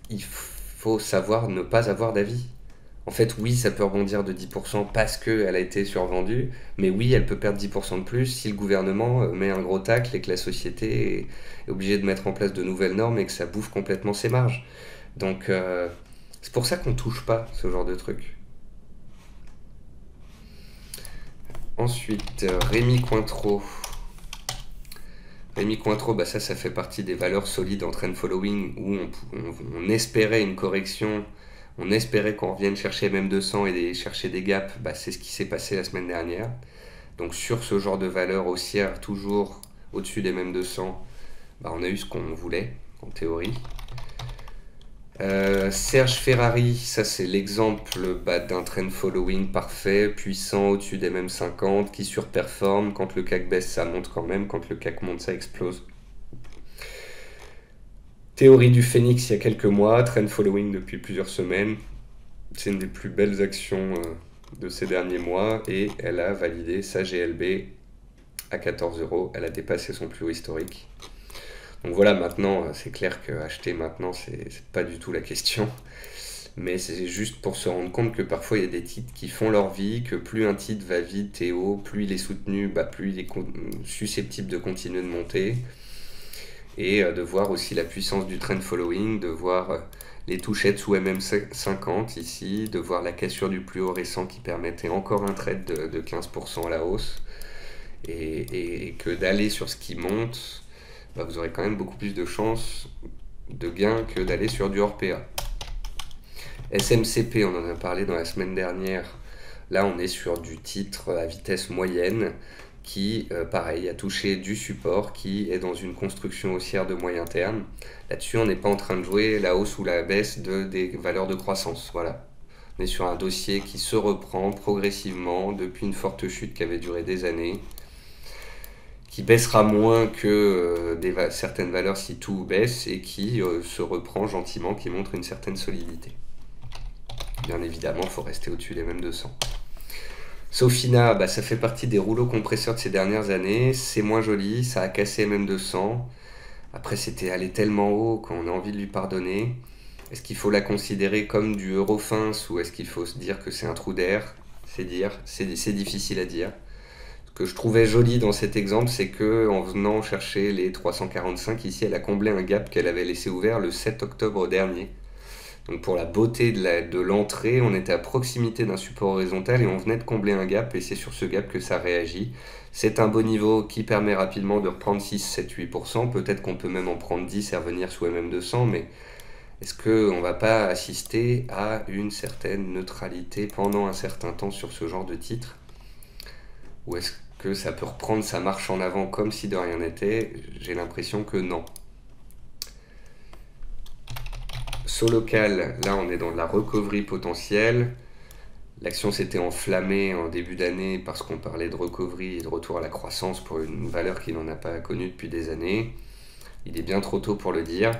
il faut savoir ne pas avoir d'avis. En fait oui ça peut rebondir de 10% parce qu'elle a été survendue, mais oui elle peut perdre 10% de plus si le gouvernement met un gros tacle et que la société est obligée de mettre en place de nouvelles normes et que ça bouffe complètement ses marges. Donc c'est pour ça qu'on touche pas ce genre de truc. Ensuite, Rémi Cointreau. Rémi Cointreau, bah ça fait partie des valeurs solides en trend following où on espérait une correction, on espérait qu'on revienne chercher MM200 et chercher des gaps, bah c'est ce qui s'est passé la semaine dernière. Donc sur ce genre de valeur haussière, toujours au-dessus des MM200, bah on a eu ce qu'on voulait en théorie. Serge Ferrari, ça c'est l'exemple d'un trend following parfait, puissant au-dessus des mêmes 50, qui surperforme. Quand le CAC baisse, ça monte quand même. Quand le CAC monte, ça explose. Théorie du Phénix il y a quelques mois, trend following depuis plusieurs semaines. C'est une des plus belles actions de ces derniers mois et elle a validé sa GLB à 14 €. Elle a dépassé son plus haut historique. Donc voilà, maintenant, c'est clair que acheter maintenant, c'est pas du tout la question. Mais c'est juste pour se rendre compte que parfois il y a des titres qui font leur vie, que plus un titre va vite et haut, plus il est soutenu, bah, plus il est susceptible de continuer de monter. Et de voir aussi la puissance du trend following, de voir les touchettes sous MM50 ici, de voir la cassure du plus haut récent qui permettait encore un trade de 15% à la hausse. Et que d'aller sur ce qui monte, bah, vous aurez quand même beaucoup plus de chances de gain que d'aller sur du hors PA. SMCP, on en a parlé dans la semaine dernière. Là, on est sur du titre à vitesse moyenne qui, pareil, a touché du support, qui est dans une construction haussière de moyen terme. Là-dessus, on n'est pas en train de jouer la hausse ou la baisse des valeurs de croissance. Voilà. On est sur un dossier qui se reprend progressivement depuis une forte chute qui avait duré des années, qui baissera moins que certaines valeurs si tout baisse et qui se reprend gentiment, qui montre une certaine solidité. Bien évidemment, il faut rester au-dessus des mêmes 200. Sofina, bah, ça fait partie des rouleaux compresseurs de ces dernières années. C'est moins joli, ça a cassé MM200. Après, c'était allé tellement haut qu'on a envie de lui pardonner. Est-ce qu'il faut la considérer comme du Eurofins ou est-ce qu'il faut se dire que c'est un trou d'air? C'est difficile à dire. Ce que je trouvais joli dans cet exemple, c'est que en venant chercher les 345, ici, elle a comblé un gap qu'elle avait laissé ouvert le 7 octobre dernier. Donc pour la beauté de l'entrée, on était à proximité d'un support horizontal et on venait de combler un gap et c'est sur ce gap que ça réagit. C'est un beau niveau qui permet rapidement de reprendre 6, 7, 8%. Peut-être qu'on peut même en prendre 10 et revenir sous MM200, mais est-ce qu'on ne va pas assister à une certaine neutralité pendant un certain temps sur ce genre de titre? Ou est-ce que ça peut reprendre sa marche en avant comme si de rien n'était? J'ai l'impression que non. Solocal, là on est dans de la recovery potentielle. L'action s'était enflammée en début d'année parce qu'on parlait de recovery et de retour à la croissance pour une valeur qui n'en a pas connue depuis des années. Il est bien trop tôt pour le dire.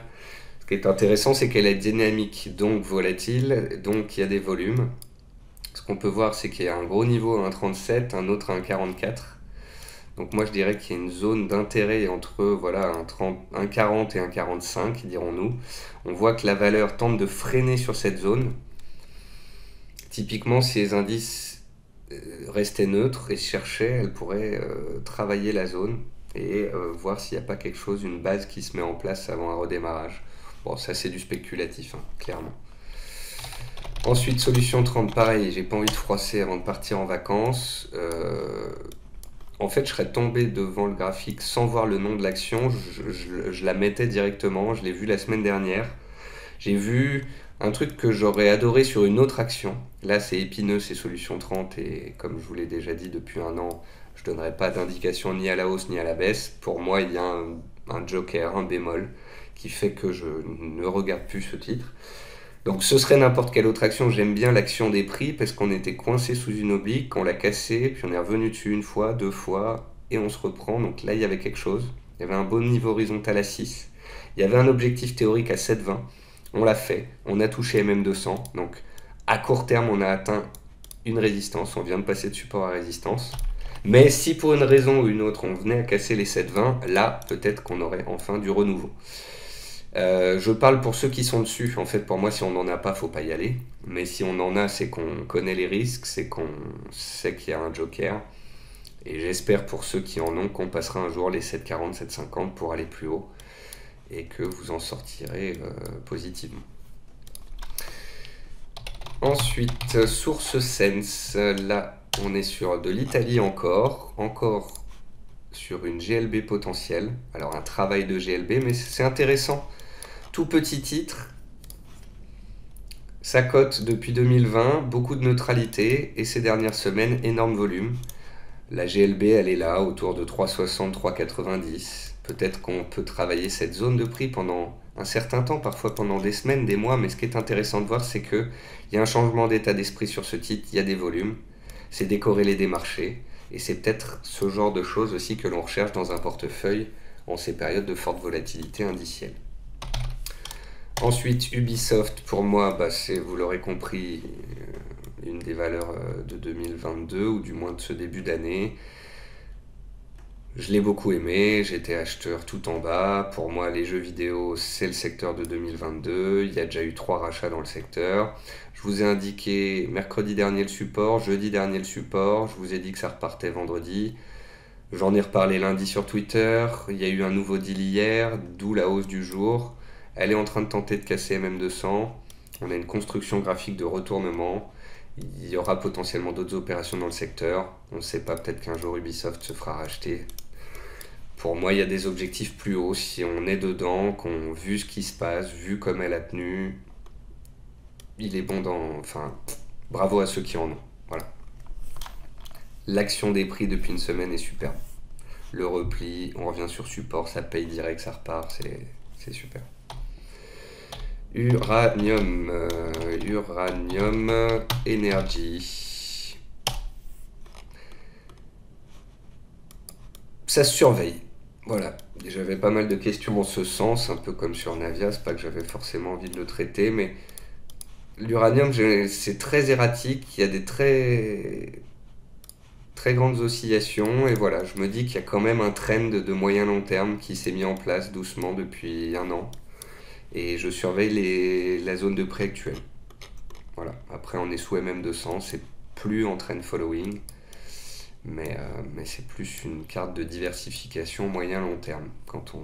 Ce qui est intéressant, c'est qu'elle est dynamique, donc volatile, donc il y a des volumes. Ce qu'on peut voir, c'est qu'il y a un gros niveau à 1,37, un autre à 1,44. Donc moi je dirais qu'il y a une zone d'intérêt entre voilà, 1,40 et 1,45, dirons-nous. On voit que la valeur tente de freiner sur cette zone. Typiquement, si les indices restaient neutres et cherchaient, elle pourrait travailler la zone et voir s'il n'y a pas quelque chose, une base qui se met en place avant un redémarrage. Bon, ça c'est du spéculatif, hein, clairement. Ensuite, solution 30, pareil, j'ai pas envie de froisser avant de partir en vacances. En fait, je serais tombé devant le graphique sans voir le nom de l'action. Je la mettais directement. Je l'ai vu la semaine dernière. J'ai vu un truc que j'aurais adoré sur une autre action. Là, c'est épineux, c'est solution 30. Et comme je vous l'ai déjà dit depuis un an, je ne donnerai pas d'indication ni à la hausse ni à la baisse. Pour moi, il y a un joker, un bémol, qui fait que je ne regarde plus ce titre. Donc ce serait n'importe quelle autre action. J'aime bien l'action des prix parce qu'on était coincé sous une oblique, on l'a cassé, puis on est revenu dessus une fois, deux fois, et on se reprend. Donc là, il y avait quelque chose. Il y avait un bon niveau horizontal à 6. Il y avait un objectif théorique à 7,20. On l'a fait. On a touché MM200. Donc à court terme, on a atteint une résistance. On vient de passer de support à résistance. Mais si pour une raison ou une autre, on venait à casser les 7,20, là, peut-être qu'on aurait enfin du renouveau. Je parle pour ceux qui sont dessus. En fait, pour moi, si on n'en a pas, faut pas y aller. Mais si on en a, c'est qu'on connaît les risques, c'est qu'on sait qu'il y a un joker. Et j'espère pour ceux qui en ont qu'on passera un jour les 7,40, 7,50 pour aller plus haut. Et que vous en sortirez positivement. Ensuite, source Sense. Là, on est sur de l'Italie encore. Encore sur une GLB potentielle. Alors un travail de GLB, mais c'est intéressant. Tout petit titre, ça cote depuis 2020, beaucoup de neutralité, et ces dernières semaines, énorme volume. La GLB, elle est là, autour de 3,60, 3,90. Peut-être qu'on peut travailler cette zone de prix pendant un certain temps, parfois pendant des semaines, des mois, mais ce qui est intéressant de voir, c'est qu'il y a un changement d'état d'esprit sur ce titre, il y a des volumes, c'est décorrélé des marchés, et c'est peut-être ce genre de choses aussi que l'on recherche dans un portefeuille en ces périodes de forte volatilité indicielle. Ensuite, Ubisoft, pour moi, c'est, vous l'aurez compris, une des valeurs de 2022, ou du moins de ce début d'année. Je l'ai beaucoup aimé, j'étais acheteur tout en bas. Pour moi, les jeux vidéo, c'est le secteur de 2022. Il y a déjà eu 3 rachats dans le secteur. Je vous ai indiqué mercredi dernier le support, jeudi dernier le support. Je vous ai dit que ça repartait vendredi. J'en ai reparlé lundi sur Twitter. Il y a eu un nouveau deal hier, d'où la hausse du jour. Elle est en train de tenter de casser MM200. On a une construction graphique de retournement. Il y aura potentiellement d'autres opérations dans le secteur. On ne sait pas, peut-être qu'un jour Ubisoft se fera racheter. Pour moi, il y a des objectifs plus hauts. Si on est dedans, qu'on vu ce qui se passe, vu comme elle a tenu, il est bon dans... Enfin, bravo à ceux qui en ont. Voilà. L'action des prix depuis une semaine est superbe. Le repli, on revient sur support, ça paye direct, ça repart, c'est super. Uranium Energy. Ça se surveille. Voilà, j'avais pas mal de questions en ce sens, un peu comme sur Navia, c'est pas que j'avais forcément envie de le traiter, mais l'uranium, c'est très erratique, il y a des très grandes oscillations, et voilà, je me dis qu'il y a quand même un trend de moyen long terme qui s'est mis en place doucement depuis un an, et je surveille la zone de prix actuelle. Voilà, après on est sous MM200, c'est plus en trend following, mais c'est plus une carte de diversification moyen-long terme quand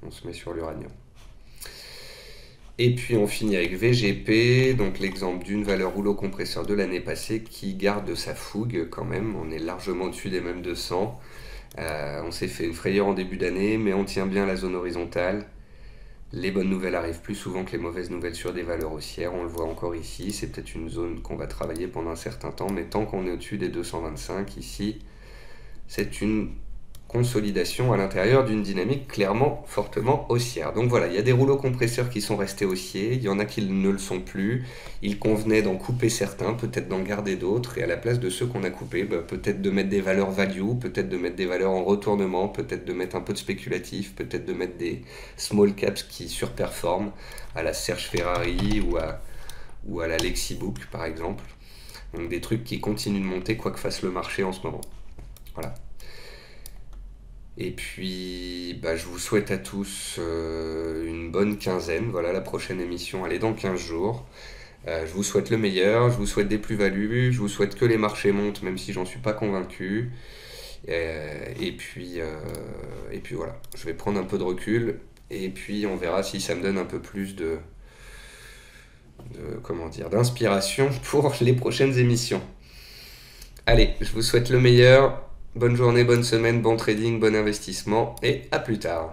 on se met sur l'uranium. Et puis on finit avec VGP, donc l'exemple d'une valeur rouleau compresseur de l'année passée qui garde sa fougue quand même. On est largement au-dessus des mêmes 200. On s'est fait une frayeur en début d'année, mais on tient bien la zone horizontale. Les bonnes nouvelles arrivent plus souvent que les mauvaises nouvelles sur des valeurs haussières. On le voit encore ici. C'est peut-être une zone qu'on va travailler pendant un certain temps, mais tant qu'on est au-dessus des 225 ici, c'est une consolidation à l'intérieur d'une dynamique clairement fortement haussière. Donc voilà, il y a des rouleaux compresseurs qui sont restés haussiers, il y en a qui ne le sont plus. Il convenait d'en couper certains, peut-être d'en garder d'autres, et à la place de ceux qu'on a coupés, peut-être de mettre des valeurs value, peut-être de mettre des valeurs en retournement, peut-être de mettre un peu de spéculatif, peut-être de mettre des small caps qui surperforment, à la Serge Ferrari ou à la Lexibook par exemple. Donc des trucs qui continuent de monter quoi que fasse le marché en ce moment. Voilà. Et puis, je vous souhaite à tous une bonne quinzaine. Voilà, la prochaine émission, elle est dans 15 jours. Je vous souhaite le meilleur, je vous souhaite des plus-values, je vous souhaite que les marchés montent, même si j'en suis pas convaincu. Et puis voilà, je vais prendre un peu de recul, et puis on verra si ça me donne un peu plus d'inspiration pour les prochaines émissions. Allez, je vous souhaite le meilleur. Bonne journée, bonne semaine, bon trading, bon investissement et à plus tard.